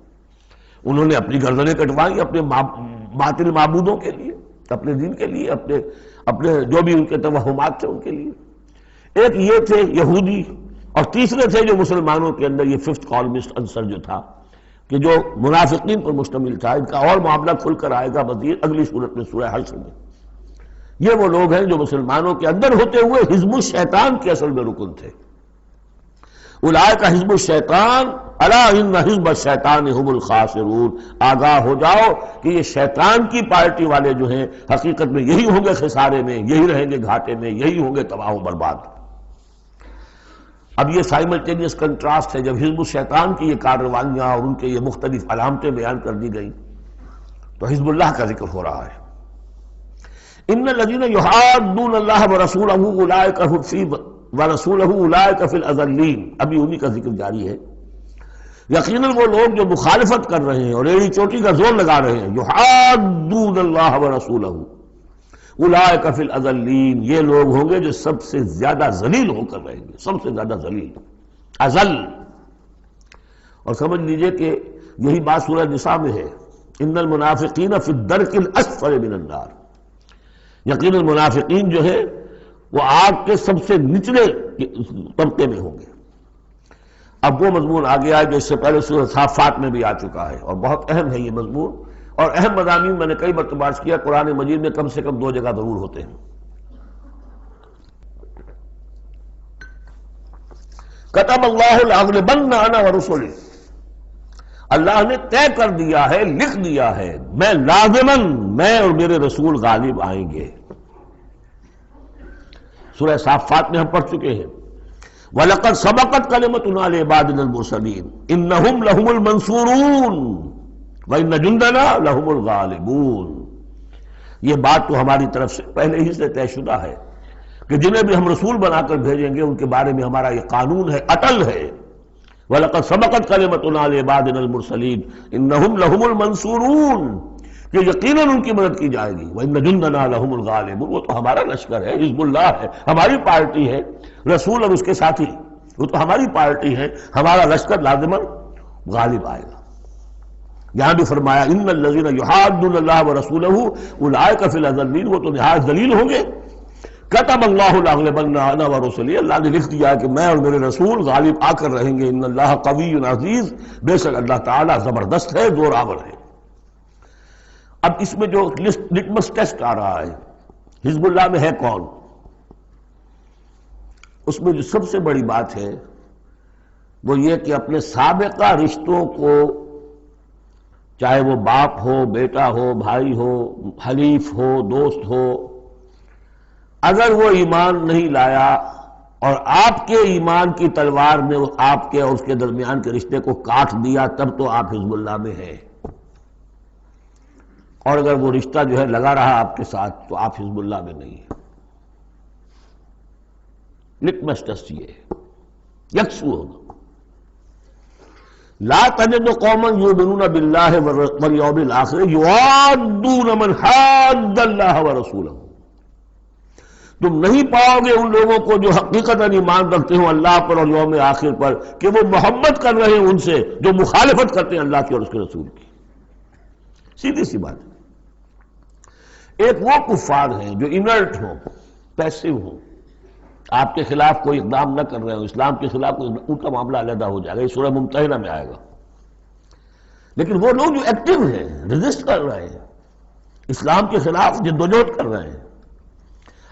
Speaker 1: انہوں نے اپنی گردنیں کٹوائی اپنے باطل معبودوں کے لیے، اپنے دین کے لیے، اپنے جو بھی ان کے توہمات تھے ان کے لیے. ایک یہ تھے یہودی، اور تیسرے تھے جو مسلمانوں کے اندر یہ ففتھ کالمسٹ عنصر جو تھا کہ جو منافقین پر مشتمل تھا. ان کا اور معاملہ کھل کر آئے گا مزید اگلی صورت میں سورہ حشر میں. یہ وہ لوگ ہیں جو مسلمانوں کے اندر ہوتے ہوئے حزب الشیطان کے اصل میں رکن تھے. اولئک حزب الشیطان الا ان حزب الشیطان هم الخاسرون، آگاہ ہو جاؤ کہ یہ شیطان کی پارٹی والے جو ہیں حقیقت میں یہی ہوں گے خسارے میں، یہی رہیں گے گھاٹے میں، یہی ہوں گے تباہ و برباد. اب یہ سائملٹینیس کنٹراسٹ ہے. جب حزب الشیطان کی یہ کارروائیاں اور ان کے یہ مختلف علامتیں بیان کر دی گئی تو حزب اللہ کا ذکر ہو رہا ہے. ان الذین یحادون اللہ ورسولہ اولئک فی ورسولہ اولئک فی الاذلین، ابھی انہی کا ذکر جاری ہے. یقیناً وہ لوگ جو مخالفت کر رہے ہیں اور ایڑی چوٹی کا زور لگا رہے ہیں، یحادون اللہ ورسولہ اولئک فی الاذلین، یہ لوگ ہوں گے جو سب سے زیادہ ذلیل ہو کر رہیں گے، سب سے زیادہ ذلیل، اذل. اور سمجھ لیجئے کہ یہی بات سورہ نساء میں ہے، ان المنافقین فی الدرک الاسفل من النار، یقیناً منافقین جو ہے وہ آگ کے سب سے نچلے طبقے میں ہوں گے. اب وہ مضمون آ گیا ہے جو اس سے پہلے سورہ صافات میں بھی آ چکا ہے، اور بہت اہم ہے یہ مضمون. اور اہم مضامین میں نے کئی مرتبہ عرض کیا قرآن مجید میں کم سے کم 2 جگہ ضرور ہوتے ہیں. کتب اللہ لأغلبن انا ورسلی، اللہ نے طے کر دیا ہے، لکھ دیا ہے، میں لازماً، میں اور میرے رسول غالب آئیں گے۔ سورہ صافات میں ہم پڑھ چکے ہیں وَلَقَدْ سَبَقَتْ كَلِمَتُنَا لِعِبَادِنَا الْمُرْسَلِينَ إِنَّهُمْ لَهُمُ الْمَنْصُورُونَ وَإِنَّ جُنْدَنَا لَهُمُ الْغَالِبُونَ۔ یہ بات تو ہماری طرف سے پہلے ہی سے طے شدہ ہے کہ جنہیں بھی ہم رسول بنا کر بھیجیں گے ان کے بارے میں ہمارا یہ قانون ہے، اٹل ہے۔ وَلَقَدْ سَبَقَتْ كَلِمَتُنَا لِعِبَادِنَا الْمُرْسَلِينَ إِنَّهُمْ لَهُمُ الْمَنْصُورُونَ، کہ یقیناً ان کی مدد کی جائے گی۔ وَإِنَّ جُنْدَنَا لَهُمُ الْغَالِبُونَ، وہ تو ہمارا لشکر ہے، حزب اللہ ہے، ہماری پارٹی ہے، رسول اور اس کے ساتھی وہ تو ہماری پارٹی ہے، ہمارا لشکر لازماً غالب آئے گا۔ یہاں بھی فرمایا ان الذین یحادون اللہ ورسولہ اولئک فی الاذلین، وہ تو نہایت ذلیل ہوں گے۔ کتب اللہ لأغلبن انا ورسلی، اللہ نے لکھ دیا کہ میں اور میرے رسول غالب آ کر رہیں گے۔ ان اللہ قوی عزیز، بے شک اللہ تعالیٰ زبردست ہے، زور آور ہے۔ اب اس میں جو لٹمس ٹیسٹ آ رہا ہے حزب اللہ میں ہے کون، اس میں جو سب سے بڑی بات ہے وہ یہ کہ اپنے سابقہ رشتوں کو، چاہے وہ باپ ہو، بیٹا ہو، بھائی ہو، حلیف ہو، دوست ہو، اگر وہ ایمان نہیں لایا اور آپ کے ایمان کی تلوار نے آپ کے اور اس کے درمیان کے رشتے کو کاٹ دیا، تب تو آپ حزب اللہ میں ہیں، اور اگر وہ رشتہ جو ہے لگا رہا آپ کے ساتھ تو آپ حزب اللہ میں نہیں ہیں۔ لٹمس ٹیسٹ یہ ہے، یکسو ہوگا۔ لا تجد قوما یؤمنون باللہ والیوم الآخر یوادون من حاد اللہ ورسولہ، تم نہیں پاؤ گے ان لوگوں کو جو حقیقتاً ایمان رکھتے ہوں اللہ پر اور یوم آخر پر کہ وہ محبت کر رہے ہیں ان سے جو مخالفت کرتے ہیں اللہ کی اور اس کے رسول کی۔ سیدھی سی بات ہے۔ ایک وہ کفار ہیں جو انرٹ ہوں، پیسو ہوں، آپ کے خلاف کوئی اقدام نہ کر رہے ہوں، اسلام کے خلاف کوئی، ان کا معاملہ علیحدہ ہو جائے گا، یہ سورہ ممتحنہ میں آئے گا۔ لیکن وہ لوگ جو ایکٹیو ہیں، ریزسٹ کر رہے ہیں، اسلام کے خلاف جدوجہد کر رہے ہیں،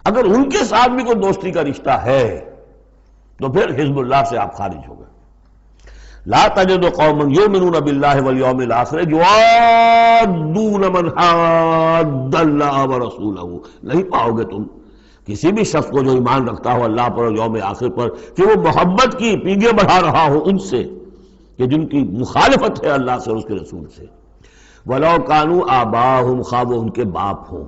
Speaker 1: اگر ان کے ساتھ بھی کوئی دوستی کا رشتہ ہے تو پھر حزب اللہ سے آپ خارج ہو گئے۔ لا تجد قوما یؤمنون باللہ والیوم الآخر یوادون من حاد اللہ ورسولہ، نہیں پاؤ گے تم کسی بھی شخص کو جو ایمان رکھتا ہو اللہ پر اور یوم آخر پر کہ وہ محبت کی پیگیں بڑھا رہا ہو ان سے کہ جن کی مخالفت ہے اللہ سے اور اس کے رسول سے۔ وَلَوْ كَانُوا آبَاءَهُمْ، خواہ وہ ان کے باپ ہوں،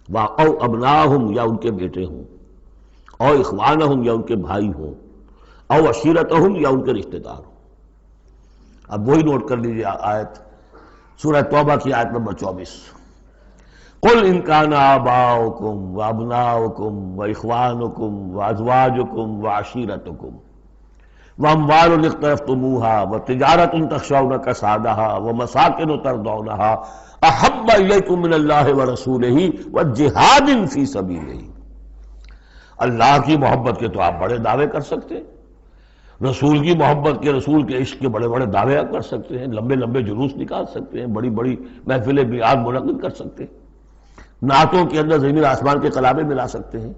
Speaker 1: او ابناہم یا ان کے بیٹے ہوں، او اخوانہم یا ان کے بھائی ہوں، او عشیرتہم یا ان کے رشتہ دار ہوں۔ اب وہی نوٹ کر لیجیے آیت سورہ توبہ کی آیت نمبر 24۔ قل ان کان آباؤکم وابناؤکم واخوانکم وازواجکم وعشیرتکم واموال اقترفتموها وتجارۃ تخشون کسادها ومساکن ترضونها احب الیکم من اللہ ورسولہ وجہاد فی سبیلہ۔ اللہ کی محبت کے تو آپ بڑے دعوے کر سکتے ہیں، رسول کی محبت کے، رسول کے عشق کے بڑے بڑے دعوے کر سکتے ہیں، لمبے لمبے جلوس نکال سکتے ہیں، بڑی بڑی محفل بیعت منعقد کر سکتے ہیں، نعتوں کے اندر زمین آسمان کے کلامیں ملا سکتے ہیں۔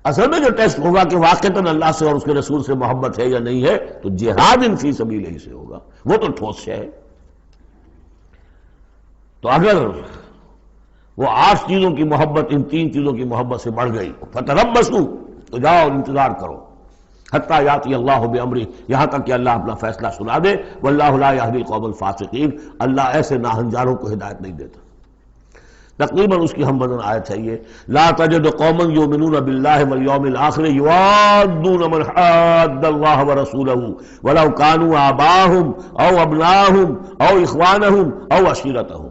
Speaker 1: اصل میں جو ٹیسٹ ہوگا کہ واقعتاً اللہ سے اور اس کے رسول سے محبت ہے یا نہیں ہے تو جہاد فی سبیلہ سے ہوگا، وہ تو ٹھوس ہے۔ تو اگر وہ 8 چیزوں کی محبت ان 3 چیزوں کی محبت سے بڑھ گئی، فتربصوا، تو جاؤ انتظار کرو، حتی یاتی اللہ بامرہ، یہاں تک کہ اللہ اپنا فیصلہ سنا دے۔ واللہ لا یہدی القوم الفاسقین، اللہ ایسے ناہنجاروں کو ہدایت نہیں دیتا۔ تقریباً اس کی ہم وزن آیت ہے یہ، لا تجد قوما یؤمنون باللہ والیوم الآخر یوادون من حاد اللہ ورسولہ ولو کانوا آباءہم او ابناءہم او اخوانہم او عشیرتہم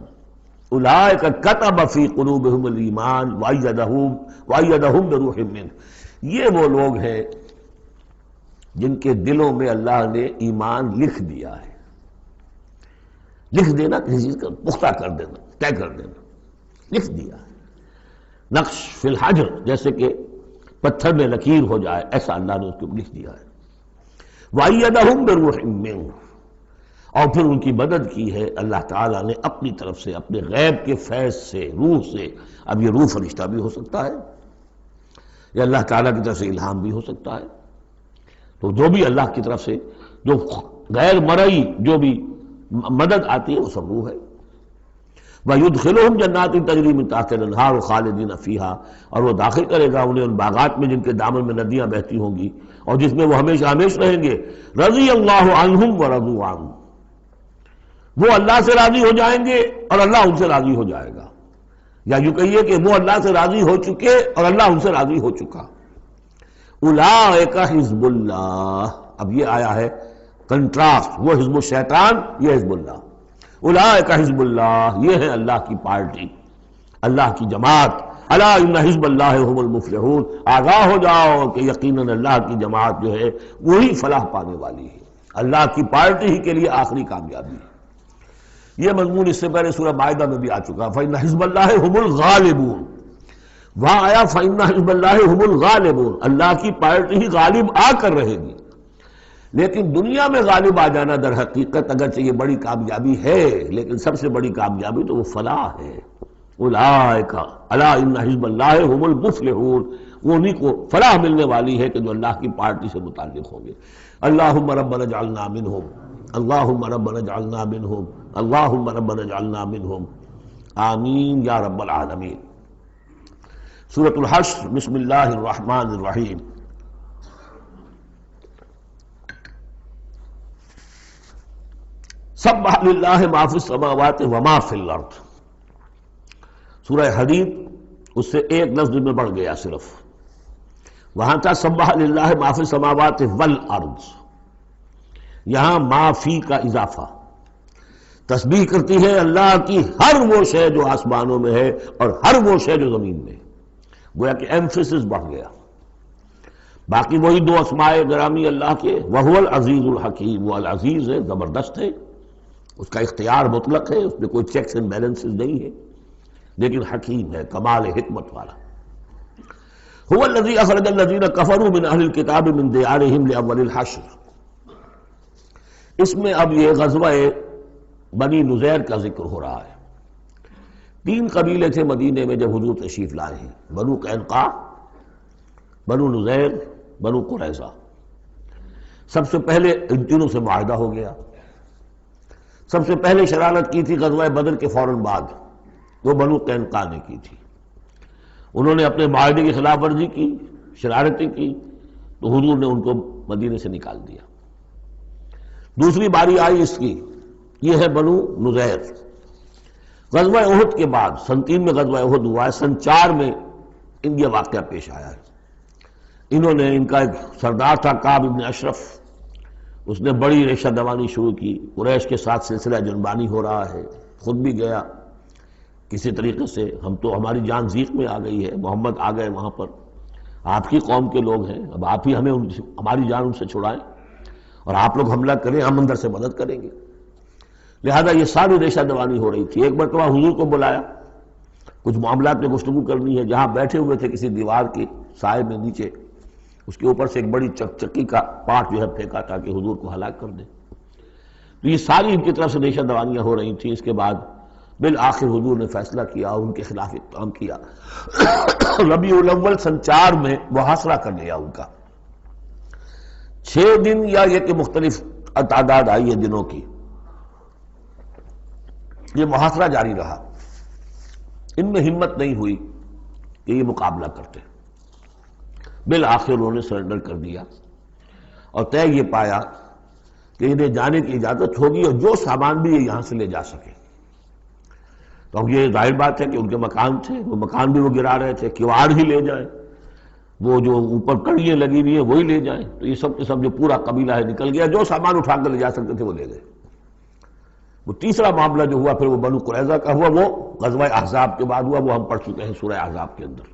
Speaker 1: اولئک کتب فی قلوبہم الایمان وایدہم بروح منہ۔ یہ وہ لوگ ہیں جن کے دلوں میں اللہ نے ایمان لکھ دیا ہے۔ لکھ دینا کسی چیز کا پختہ کر دینا، طے کر دینا، لکھ دیا ہے، نقش فی الحجر، جیسے کہ پتھر میں لکیر ہو جائے، ایسا اللہ نے اس کو لکھ دیا ہے۔ وَأَيَّدَهُمْ بِرُوحٍ مِّنْهُ، اور پھر ان کی مدد کی ہے اللہ تعالیٰ نے اپنی طرف سے، اپنے غیب کے فیض سے، روح سے۔ اب یہ روح فرشتہ بھی ہو سکتا ہے یا اللہ تعالیٰ کی طرف سے الہام بھی ہو سکتا ہے۔ تو جو بھی اللہ کی طرف سے جو غیر مرئی جو بھی مدد آتی ہے وہ سب وہ ہے۔ وَيُدْخِلُهُمْ جَنَّاتٍ تَجْرِي مِن تَحْتِهَا الْأَنْهَارُ خَالِدِينَ فِيهَا، اور وہ داخل کرے گا انہیں ان باغات میں جن کے دامن میں ندیاں بہتی ہوں گی اور جس میں وہ ہمیشہ ہمیشہ رہیں گے۔ رضی اللہ عنہم ورضوا عنہ، وہ اللہ سے راضی ہو جائیں گے اور اللہ ان سے راضی ہو جائے گا، یا یوں کہیے کہ وہ اللہ سے راضی ہو چکے اور اللہ ان سے راضی ہو چکا۔ اولئک حزب اللہ، اب یہ آیا ہے کنٹراسٹ، وہ حزب الشیطان، یہ حزب اللہ۔ اولئک حزب اللہ، یہ ہے اللہ کی پارٹی، اللہ کی جماعت۔ الا ان حزب اللہ هم المفلحون، آگاہ ہو جاؤ کہ یقیناً اللہ کی جماعت جو ہے وہی فلاح پانے والی ہے، اللہ کی پارٹی ہی کے لیے آخری کامیابی ہے۔ یہ مضمون اس سے پہلے سورہ مائدہ میں بھی آ چکا، فإن حزب اللہ هم الغالبون، وہاں آیا فإن حزب اللہ هم الغالبون، اللہ کی پارٹی ہی غالب آ کر رہے گی۔ لیکن دنیا میں غالب آ جانا در حقیقت اگرچہ یہ بڑی کامیابی ہے، لیکن سب سے بڑی کامیابی تو وہ فلاح ہے۔ اولئک الا ان حزب اللہ هم المفلحون، وہ انہیں کو فلاح ملنے والی ہے کہ جو اللہ کی پارٹی سے متعلق ہوں گے۔ اللہم ربنا اجعلنا منہم، اللہم ربنا اجعلنا منہم، اللہم ربنا اجعلنا منہم، آمین یا رب العالمین۔ سورۃ الحشر، بسم اللہ الرحمن الرحیم۔ سبح للہ ما فی السماوات وما فی الارض، سورہ حدید اس سے ایک لفظ میں بڑھ گیا صرف، وہاں تھا سبح للہ ما فی السماوات والارض، یہاں ما فی کا اضافہ، تسبیح کرتی ہے اللہ کی ہر وہ شے جو آسمانوں میں ہے اور ہر وہ شے جو زمین میں ہے، گویا کہ ایمفیسس بڑھ گیا۔ باقی وہی دو اسماء گرامی اللہ کے، وہو العزیز الحکیم، وہ العزیز ہے، زبردست ہے، اس کا اختیار مطلق ہے، اس میں کوئی چیکس اینڈ بیلنسز نہیں ہے، لیکن حکیم ہے، کمال حکمت والا۔ هو الذی اخرج الذین کفروا من اہل الکتاب من دیارہم لاول الحشر، اس میں اب یہ غزوہ بنی نذیر کا ذکر ہو رہا ہے۔ تین قبیلے تھے مدینے میں جب حضور تشریف لائے ہیں، بنو قینقاع، بنو نذیر، بنو قریظہ۔ سب سے پہلے ان تینوں سے معاہدہ ہو گیا۔ سب سے پہلے شرارت کی تھی غزوہ بدر کے فوراً بعد، وہ بنو قینقاع نے کی تھی۔ انہوں نے اپنے معاہدے کی خلاف ورزی کی، شرارتیں کی، تو حضور نے ان کو مدینے سے نکال دیا۔ دوسری باری آئی اس کی، یہ ہے بنو نذیر۔ غزوہ احد کے بعد، سن 3 میں غزوہ احد ہوا ہے، سن 4 میں ان یہ واقعہ پیش آیا ہے۔ انہوں نے، ان کا ایک سردار تھا کعب ابن اشرف، اس نے بڑی ریشہ دوانی شروع کی، قریش کے ساتھ سلسلہ جنبانی ہو رہا ہے، خود بھی گیا کسی طریقے سے، ہم تو ہماری جان زیق میں آ گئی ہے، محمد آ گئے وہاں پر، آپ کی قوم کے لوگ ہیں، اب آپ ہی ہمیں ہماری جان ان سے چھڑائیں اور آپ لوگ حملہ کریں، ہم اندر سے مدد کریں گے۔ لہذا یہ ساری ریشہ دوانی ہو رہی تھی۔ ایک مرتبہ حضور کو بلایا، کچھ معاملات میں گفتگو کرنی ہے، جہاں بیٹھے ہوئے تھے کسی دیوار کی سائے میں نیچے، اس کے اوپر سے ایک بڑی چکی کا پارٹ جو ہے پھینکا تاکہ حضور کو ہلاک کر دے۔ تو یہ ساری ان کی طرف سے ریشہ دوانیاں ہو رہی تھیں۔ اس کے بعد بالآخر حضور نے فیصلہ کیا اور ان کے خلاف اقدام کیا۔ ربیع الاول سن 4 میں محاصرہ کر لیا ان کا، 6 دن یا یہ کہ مختلف تعداد آئی ہے دنوں کی، یہ محاصرہ جاری رہا۔ ان میں ہمت نہیں ہوئی کہ یہ مقابلہ کرتے، بالآخر انہوں نے سرنڈر کر دیا اور طے یہ پایا کہ انہیں جانے کی اجازت ہوگی اور جو سامان بھی یہ یہاں سے لے جا سکے۔ تو اب یہ ظاہر بات ہے کہ ان کے مکان تھے، وہ مکان بھی وہ گرا رہے تھے، کیواڑ ہی لے جائیں، وہ جو اوپر کڑیاں لگی ہوئی ہیں وہی لے جائیں۔ تو یہ سب کے سب جو پورا قبیلہ ہے نکل گیا، جو سامان اٹھا کر لے جا سکتے تھے وہ لے گئے۔ وہ تیسرا معاملہ جو ہوا پھر وہ بنو قریظہ کا ہوا، وہ غزوہ احزاب کے بعد ہوا، وہ ہم پڑھ چکے ہیں سورہ احزاب کے اندر۔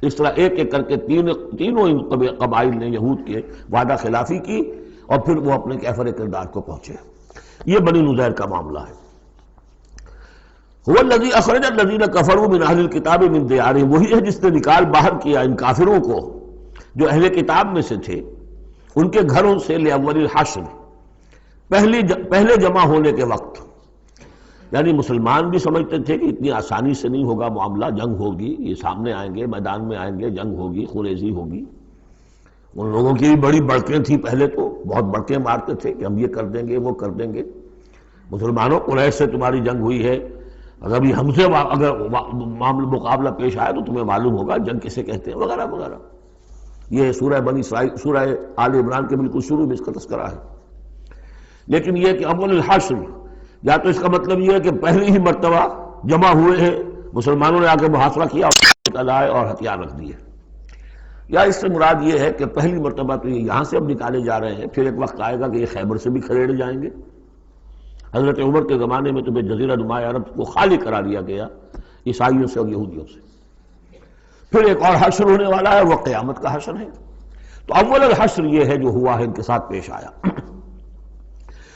Speaker 1: اس طرح ایک ایک کر کے تینوں قبائل نے یہود کے وعدہ خلافی کی اور پھر وہ اپنے کیفر کردار کو پہنچے۔ یہ بنی نذیر کا معاملہ ہے۔ هو الذی اخرج الذین کفروا من اہل الکتاب من دیارہم، وہی ہے جس نے نکال باہر کیا ان کافروں کو جو اہل کتاب میں سے تھے ان کے گھروں سے، لاول الحشر، پہلے جمع ہونے کے وقت۔ یعنی مسلمان بھی سمجھتے تھے کہ اتنی آسانی سے نہیں ہوگا معاملہ، جنگ ہوگی، یہ سامنے آئیں گے، میدان میں آئیں گے، جنگ ہوگی، خونریزی ہوگی، ان لوگوں کی بھی بڑی بڑکیں تھیں پہلے، تو بہت بڑکیں مارتے تھے کہ ہم یہ کر دیں گے وہ کر دیں گے۔ مسلمانوں قریش سے تمہاری جنگ ہوئی ہے، اگر بھی ہم سے اگر معاملہ مقابلہ پیش آیا تو تمہیں معلوم ہوگا جنگ کسے کہتے ہیں وغیرہ وغیرہ۔ یہ سورہ بنی اسرائیل، سورہ آل عمران کے بالکل شروع میں اس کا تذکرہ ہے۔ لیکن یہ کہ اول الحشر، یا تو اس کا مطلب یہ ہے کہ پہلی ہی مرتبہ جمع ہوئے ہیں مسلمانوں نے، آ کے محاصرہ کیا اور لائے اور ہتھیار رکھ دیے، یا اس سے مراد یہ ہے کہ پہلی مرتبہ تو یہ یہاں سے اب نکالے جا رہے ہیں، پھر ایک وقت آئے گا کہ یہ خیبر سے بھی کھڑے جائیں گے۔ حضرت عمر کے زمانے میں تو جزیرہ نما عرب کو خالی کرا دیا گیا عیسائیوں سے اور یہودیوں سے۔ پھر ایک اور حشر ہونے والا ہے، وہ قیامت کا حشر ہے۔ تو اول الحشر یہ ہے جو ہوا ہے، ان کے ساتھ پیش آیا۔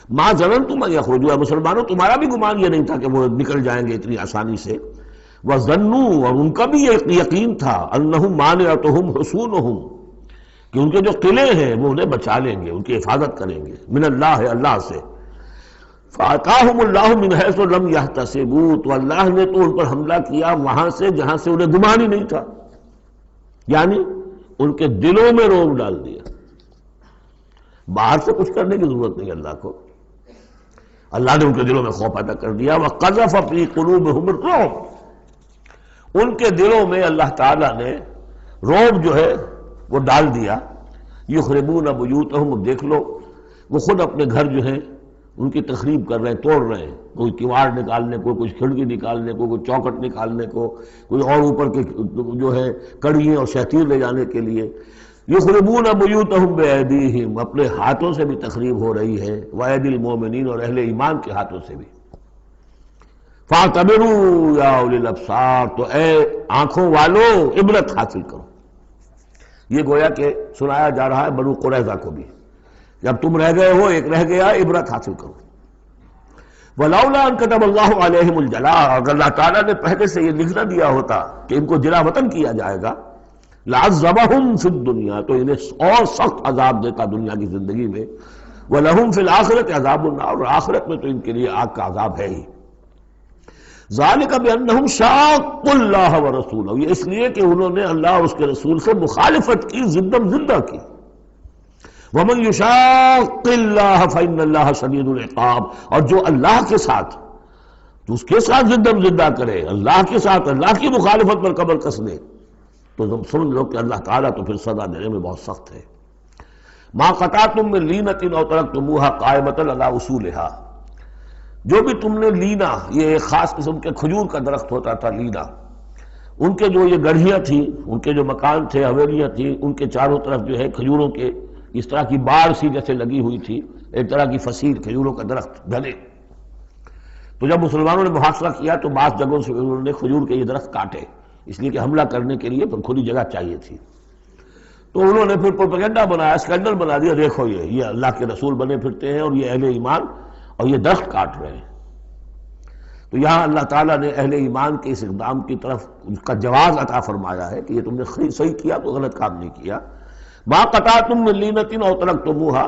Speaker 1: ما ظننتم ان یخرجوا، مسلمانوں تمہارا بھی گمان یہ نہیں تھا کہ وہ نکل جائیں گے اتنی آسانی سے۔ وظنوا، اور ان کا بھی یہ یقین تھا، انہم مانعتہم حصونہم، کہ ان کے جو قلعے ہیں وہ انہیں بچا لیں گے، ان کی حفاظت کریں گے، من اللہ، اللہ سے۔ فَأَتَاهُمُ اللَّهُ مِنْ حَيْثُ لَمْ يَحْتَسِبُوا، تو اللہ نے تو ان پر حملہ کیا وہاں سے جہاں سے انہیں گمان ہی نہیں تھا، یعنی ان کے دلوں میں روب ڈال دیا۔ باہر سے کچھ کرنے کی ضرورت نہیں اللہ کو، اللہ نے ان کے دلوں میں خوف پیدا کر دیا۔ وَقَذَفَ فِي قُلُوبِهِمُ الرُّعْبَ، ان کے دلوں میں اللہ تعالیٰ نے روب جو ہے وہ ڈال دیا۔ یخربون بیوتہم، اب دیکھ لو وہ خود اپنے گھر جو ہیں ان کی تخریب کر رہے ہیں، توڑ رہے ہیں، کوئی کیواڑ نکالنے کو، کچھ کھڑکی نکالنے کو، کوئی چوکٹ نکالنے کو، کوئی اور اوپر کے جو ہے کڑیاں اور شتیر لے جانے کے لیے۔ یخربون بیوتہم بایدیہم، اپنے ہاتھوں سے بھی تخریب ہو رہی ہے، وایدی المومنین، اور اہل ایمان کے ہاتھوں سے بھی۔ فاعتبروا یا اولی الابصار، تو اے آنکھوں والو عبرت حاصل کرو۔ یہ گویا کہ سنایا جا رہا ہے بنو قریظہ کو بھی، جب تم رہ گئے ہو ایک رہ گیا، عبرت حاصل کرو۔ وَلَوْلَا أَن كَتَبَ اللَّهُ عَلَيْهِمُ الْجَلَاءَ، اگر اللہ تعالیٰ نے پہلے سے یہ لکھ نہ دیا ہوتا کہ ان کو جلا وطن کیا جائے گا، لَعَذَّبَهُمْ فِي الدُّنْيَا، تو انہیں اور سخت عذاب دیتا دنیا کی زندگی میں۔ وَلَهُمْ فِي الْآخِرَةِ عَذَابُ النَّارِ، اور آخرت میں تو ان کے لیے آگ کا عذاب ہے ہی۔ ذَلِكَ بِأَنَّهُمْ شَاقُّوا اللَّهَ وَرَسُولَهُ، یہ اس لیے کہ انہوں نے اللہ اور اس کے رسول سے مخالفت کی، زدم زدہ کی۔ وَمَن يُشَاقِّ اللَّهَ فَإِنَّ اللَّهَ شَدِيدُ الْعِقَابِ، اور جو اللہ کے ساتھ، تو اس کے ساتھ زدم زدہ کرے، اللہ کے ساتھ اللہ کی مخالفت پر کمر کس لے، تو تم سن لو کہ اللہ تعالیٰ تو پھر سزا دینے میں بہت سخت ہے۔ مَا قَطَعْتُم مِّن لِینَةٍ أَوْ تَرَكْتُمُوهَا قَائِمَةً عَلَىٰ أُصُولِهَا، جو بھی تم نے لینا، یہ ایک خاص قسم کے کھجور کا درخت ہوتا تھا لینا، ان کے جو یہ گڑھیاں تھیں، ان کے جو مکان تھے، حویلیاں تھیں، ان کے چاروں طرف جو ہے کھجوروں کے اس طرح کی باڑ سی جیسے لگی ہوئی تھی، ایک طرح کی فصیل کھجوروں کا درخت گھنے۔ تو جب مسلمانوں نے محاصرہ کیا تو بعض جگہوں سے انہوں نے کھجور کے یہ درخت کاٹے، اس لیے کہ حملہ کرنے کے لیے پھر کھلی جگہ چاہیے تھی۔ تو انہوں نے پھر پروپیگنڈا بنایا، اسکینڈل بنا دیا، دیکھو یہ اللہ کے رسول بنے پھرتے ہیں اور یہ اہل ایمان اور یہ درخت کاٹ رہے ہیں۔ تو یہاں اللہ تعالیٰ نے اہل ایمان کے اس اقدام کی طرف اس کا جواز عطا فرمایا ہے کہ یہ تم نے صحیح کیا، تو غلط کام نہیں کیا۔ مَا قَطَعْتُم مِّن لِینَةٍ أَوْ تَرَكْتُمُوهَا،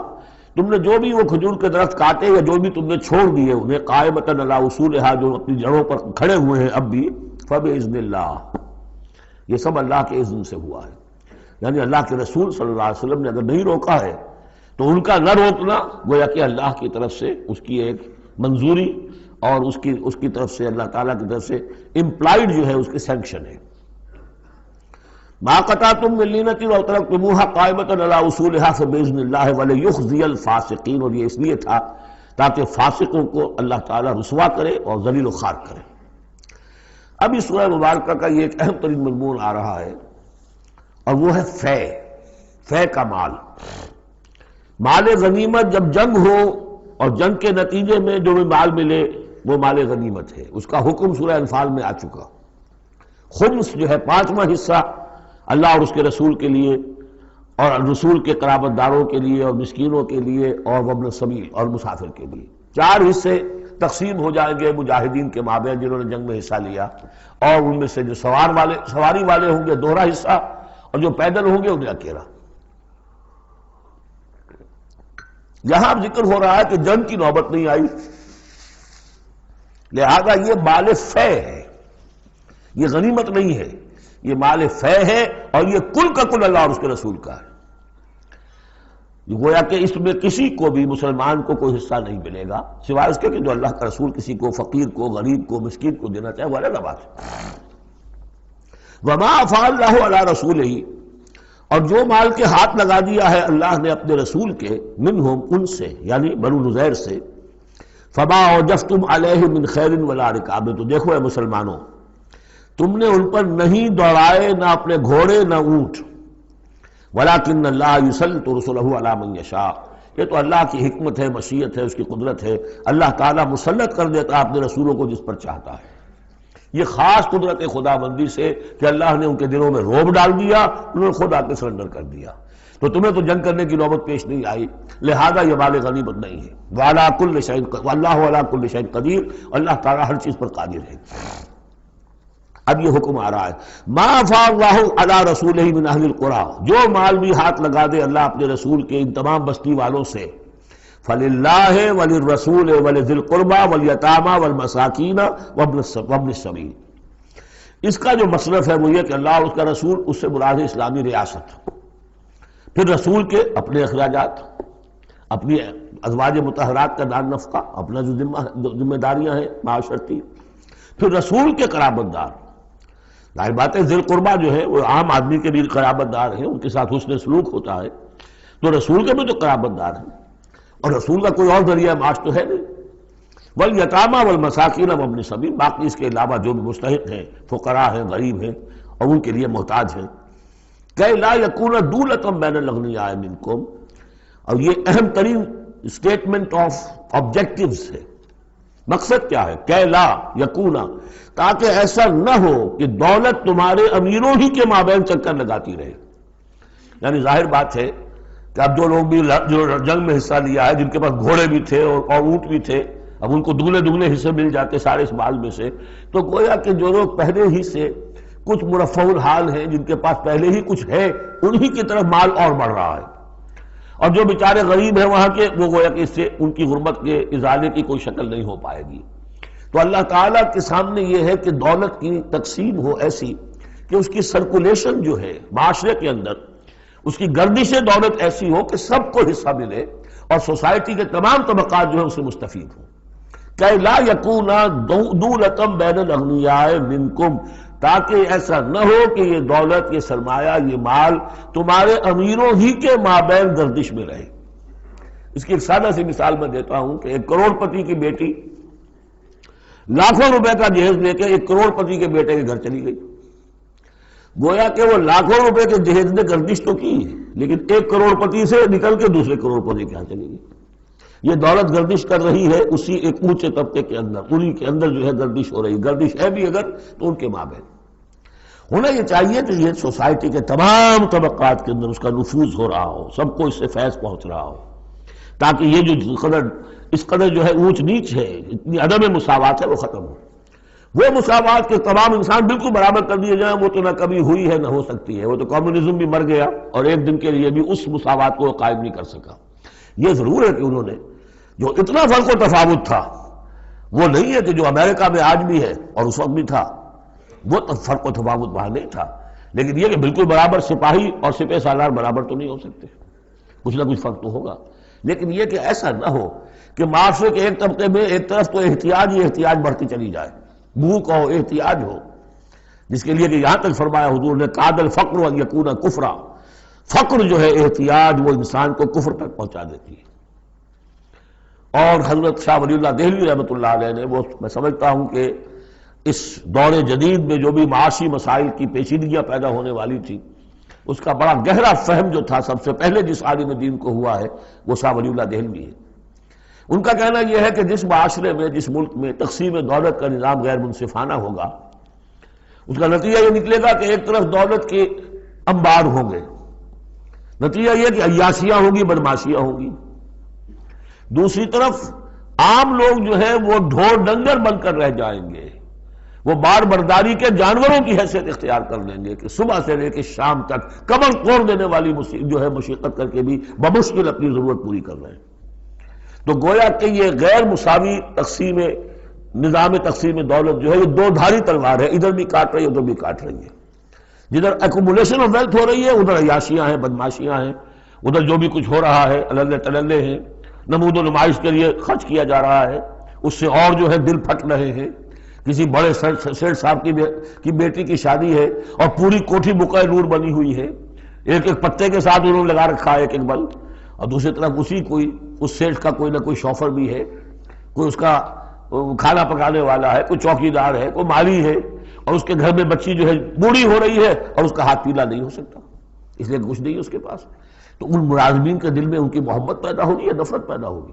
Speaker 1: تم نے جو بھی وہ کھجور کے درخت کاٹے یا جو بھی تم نے چھوڑ دیے انہیں، قائمۃ علی اصولها، جو اپنی جڑوں پر کھڑے ہوئے ہیں اب بھی، فبإذن اللہ، یہ سب اللہ کے اذن سے ہوا ہے۔ یعنی اللہ کے رسول صلی اللہ علیہ وسلم نے اگر نہیں روکا ہے تو ان کا نہ روکنا گویا کہ اللہ کی طرف سے اس کی ایک منظوری اور اس کی طرف سے اللہ تعالیٰ کی طرف سے امپلائڈ جو ہے اس کی سینکشن ہے۔ مَا قَطَعْتُم مِّن لِینَةٍ أَوْ تَرَكْتُمُوهَا قَائِمَةً عَلَىٰ أُصُولِهَا فَبِإِذْنِ اللَّهِ وَلِيُخْزِيَ الْفَاسِقِينَ، اور یہ اس لیے تھا تاکہ فاسقوں کو اللہ تعالیٰ رسوا کرے اور ذلیل و خوار کرے۔ اب اس سورہ مبارکہ کا یہ ایک اہم ترین مضمون آ رہا ہے، اور وہ ہے فے کا مال۔ مال غنیمت، جب جنگ ہو اور جنگ کے نتیجے میں جو بھی مال ملے وہ مال غنیمت ہے، اس کا حکم سورہ انفال میں آ چکا۔ خمس جو ہے 5واں حصہ اللہ اور اس کے رسول کے لیے اور رسول کے قرابت داروں کے لیے اور مسکینوں کے لیے اور وابن السبیل اور مسافر کے لیے، 4 حصے تقسیم ہو جائیں گے مجاہدین کے مابین جنہوں نے جنگ میں حصہ لیا، اور ان میں سے جو سواری والے ہوں گے 2 حصہ، اور جو پیدل ہوں گے انہیں اکیلا۔ یہاں ذکر ہو رہا ہے کہ جنگ کی نوبت نہیں آئی، لہذا یہ مال فے ہے، یہ غنیمت نہیں ہے، یہ مال فے ہے، اور یہ کل کا کل اللہ اور اس کے رسول کا ہے۔ گویا کہ اس میں کسی کو بھی مسلمان کو کوئی حصہ نہیں ملے گا سوائے اس کے کہ جو اللہ کا رسول کسی کو فقیر کو غریب کو مسکین کو دینا چاہے وہ الگ بات ہے۔ وما افاء اللہ علی رسولہ، اور جو مال کے ہاتھ لگا دیا ہے اللہ نے اپنے رسول کے، منہم ان سے یعنی بنو نذیر سے، فما اوجفتم علیہ من خیر ولا رکاب، تو دیکھو اے مسلمانوں تم نے ان پر نہیں دوڑائے نہ اپنے گھوڑے نہ اونٹ، ولیکن اللہ یسلط رسلہ علی من یشاء، یہ تو اللہ کی حکمت ہے، مشیت ہے، اس کی قدرت ہے، اللہ تعالیٰ مسلط کر دیتا ہے اپنے رسولوں کو جس پر چاہتا ہے۔ یہ خاص قدرت خدا بندی سے کہ اللہ نے ان کے دلوں میں رعب ڈال دیا، انہوں نے خود آ کے سرنڈر کر دیا، تو تمہیں تو جنگ کرنے کی نوبت پیش نہیں آئی، لہذا یہ مال غنیمت نہیں ہے۔ وعلیٰ کل شیء، واللہ علیٰ کل شیء قدیر، اللہ تعالیٰ ہر چیز پر قادر ہے۔ اب یہ حکم آ رہا ہے، ما افاء اللہ علی رسولہ من اہل القریٰ، جو مال بھی ہاتھ لگا دے اللہ اپنے رسول کے ان تمام بستی والوں سے، فللہ وللرسول ولذی القربى والیتامى والمساکین وابن السبیل، اس کا جو مصرف ہے وہ یہ کہ اللہ اور اس کا رسول، اس سے مراد ہے اسلامی ریاست، پھر رسول کے اپنے اخراجات، اپنی ازواج مطہرات کا دار نفقہ، اپنا جو ذمہ داریاں ہیں معاشرتی، پھر رسول کے قرابت دار، ظاہر بات ہے ذی القربیٰ جو ہے وہ عام آدمی کے بھی قرابت دار ہیں، ان کے ساتھ حسن سلوک ہوتا ہے، تو رسول کے بھی تو قرابت دار ہیں، اور رسول کا کوئی اور ذریعہ معاش تو ہے نہیں۔ والیتامى والمساکین وابن السبیل، باقی اس کے علاوہ جو بھی مستحق ہیں، فقراء ہیں، غریب ہیں اور ان کے لیے محتاج ہیں، کہ لا یکون دولۃ بین الاغنیاء منکم، اور یہ اہم ترین اسٹیٹمنٹ آف آبجیکٹیوز ہے۔ مقصد کیا ہے؟ کہ لا یکون، تاکہ ایسا نہ ہو کہ دولت تمہارے امیروں ہی کے مابین چکر لگاتی رہے۔ یعنی ظاہر بات ہے کہ اب جو لوگ بھی جو جنگ میں حصہ لیا ہے، جن کے پاس گھوڑے بھی تھے اور اونٹ بھی تھے، اب ان کو دگنے حصے مل جاتے سارے اس مال میں سے، تو گویا کہ جو لوگ پہلے ہی سے کچھ مرفع الحال ہیں، جن کے پاس پہلے ہی کچھ ہے، انہی کی طرف مال اور بڑھ رہا ہے، اور جو بیچارے غریب ہیں وہاں کے، وہ گویا کہ اس سے ان کی غربت کے ازالے کی کوئی شکل نہیں ہو پائے گی۔ تو اللہ تعالیٰ کے سامنے یہ ہے کہ دولت کی تقسیم ہو ایسی کہ اس کی سرکولیشن جو ہے معاشرے کے اندر، اس کی گردش دولت ایسی ہو کہ سب کو حصہ ملے اور سوسائٹی کے تمام طبقات جو ہیں اس سے مستفید ہوں۔ کہ لا یکون دولۃ بین الاغنیاء منکم، تاکہ ایسا نہ ہو کہ یہ دولت، یہ سرمایہ، یہ مال تمہارے امیروں ہی کے مابین گردش میں رہے۔ اس کی ایک سادہ سی مثال میں دیتا ہوں کہ ایک کروڑ پتی کی بیٹی لاکھوں روپے کا جہیز لے کے ایک کروڑ پتی کے بیٹے کے گھر چلی گئی، گویا کہ وہ لاکھوں روپے کے جہیز نے گردش تو کی، لیکن ایک کروڑ پتی سے نکل کے دوسرے کروڑ پتی کے ہاں چلی گئی۔ یہ دولت گردش کر رہی ہے اسی ایک اونچے طبقے کے اندر، انہی کے اندر جو ہے گردش ہو رہی ہے، گردش ہے بھی اگر تو ان کے مابین۔ ہونا یہ چاہیے کہ یہ سوسائٹی کے تمام طبقات کے اندر اس کا نفوذ ہو رہا ہو، سب کو اس سے فیض پہنچ رہا ہو، تاکہ یہ جو اس قدر جو ہے اونچ نیچ ہے، اتنی عدم مساوات ہے، وہ ختم ہو۔ وہ مساوات کے تمام انسان بالکل برابر کر دیے جائیں، وہ تو نہ کبھی ہوئی ہے نہ ہو سکتی ہے، وہ تو کمیونزم بھی مر گیا اور ایک دن کے لیے بھی اس مساوات کو قائم نہیں کر سکا۔ یہ ضرور ہے کہ انہوں نے جو اتنا فرق و تفاوت تھا، وہ نہیں ہے کہ جو امریکہ میں آج بھی ہے اور اس وقت بھی تھا، وہ فرق و تفاوت وہاں نہیں تھا، لیکن یہ کہ بالکل برابر سپاہی اور سپہ سالار برابر تو نہیں ہو سکتے، کچھ نہ کچھ فرق تو ہوگا، لیکن یہ کہ ایسا نہ ہو کہ معاشرے کے ایک طبقے میں ایک طرف تو احتیاج ہی احتیاج بڑھتی چلی جائے، بھوک ہو، احتیاج ہو، جس کے لیے کہ یہاں تک فرمایا حضور نے قاد الفقر ان یکون کفرا، فقر جو ہے احتیاج وہ انسان کو کفر تک پہنچا دیتی ہے۔ اور حضرت شاہ ولی اللہ دہلوی رحمۃ اللہ علیہ نے، وہ میں سمجھتا ہوں کہ اس دور جدید میں جو بھی معاشی مسائل کی پیچیدگیاں پیدا ہونے والی تھی، اس کا بڑا گہرا فہم جو تھا سب سے پہلے جس عالم دین کو ہوا ہے وہ شاہ ولی اللہ دہلوی ہے۔ ان کا کہنا یہ ہے کہ جس معاشرے میں، جس ملک میں تقسیم دولت کا نظام غیر منصفانہ ہوگا، اس کا نتیجہ یہ نکلے گا کہ ایک طرف دولت کے انبار ہوں گے، نتیجہ یہ کہ عیاشیاں ہوں گی، بدماشیاں ہوں گی، دوسری طرف عام لوگ جو ہے وہ ڈھور ڈنگر بن کر رہ جائیں گے، وہ بار برداری کے جانوروں کی حیثیت اختیار کر لیں گے کہ صبح سے لے کے شام تک کمر توڑ دینے والی جو ہے مشقت کر کے بھی بمشکل اپنی ضرورت پوری کر رہے ہیں۔ تو گویا کہ یہ غیر مساوی نظام تقسیم دولت جو ہے یہ دو دھاری تلوار ہے، ادھر بھی کاٹ رہی ہے ادھر بھی کاٹ رہی ہے، جدھر ایکومولیشن آف ویلتھ ہو رہی ہے ادھر عیاشیاں ہیں، بدماشیاں ہیں، ادھر جو بھی کچھ ہو رہا ہے اللہ تللے ہیں، نمود و نمائش کے لیے خرچ کیا جا رہا ہے، اس سے اور جو ہے دل پھٹ رہے ہیں۔ کسی بڑے سیٹ صاحب کی بیٹی کی شادی ہے اور پوری کوٹھی بقعہ نور بنی ہوئی ہے، ایک ایک پتے کے ساتھ انہوں نے لگا رکھا ہے ایک ایک بلب، اور دوسری طرف اس سیٹ کا کوئی نہ کوئی شوفر بھی ہے، کوئی اس کا کھانا پکانے والا ہے، کوئی چوکی دار ہے، کوئی مالی ہے، اور اس کے گھر میں بچی جو ہے بوڑھی ہو رہی ہے اور اس کا ہاتھ پیلا نہیں ہو سکتا، اس لیے کچھ نہیں ہے اس کے پاس۔ تو ان ملازمین کے دل میں ان کی محبت پیدا ہوگی یا نفرت پیدا ہوگی؟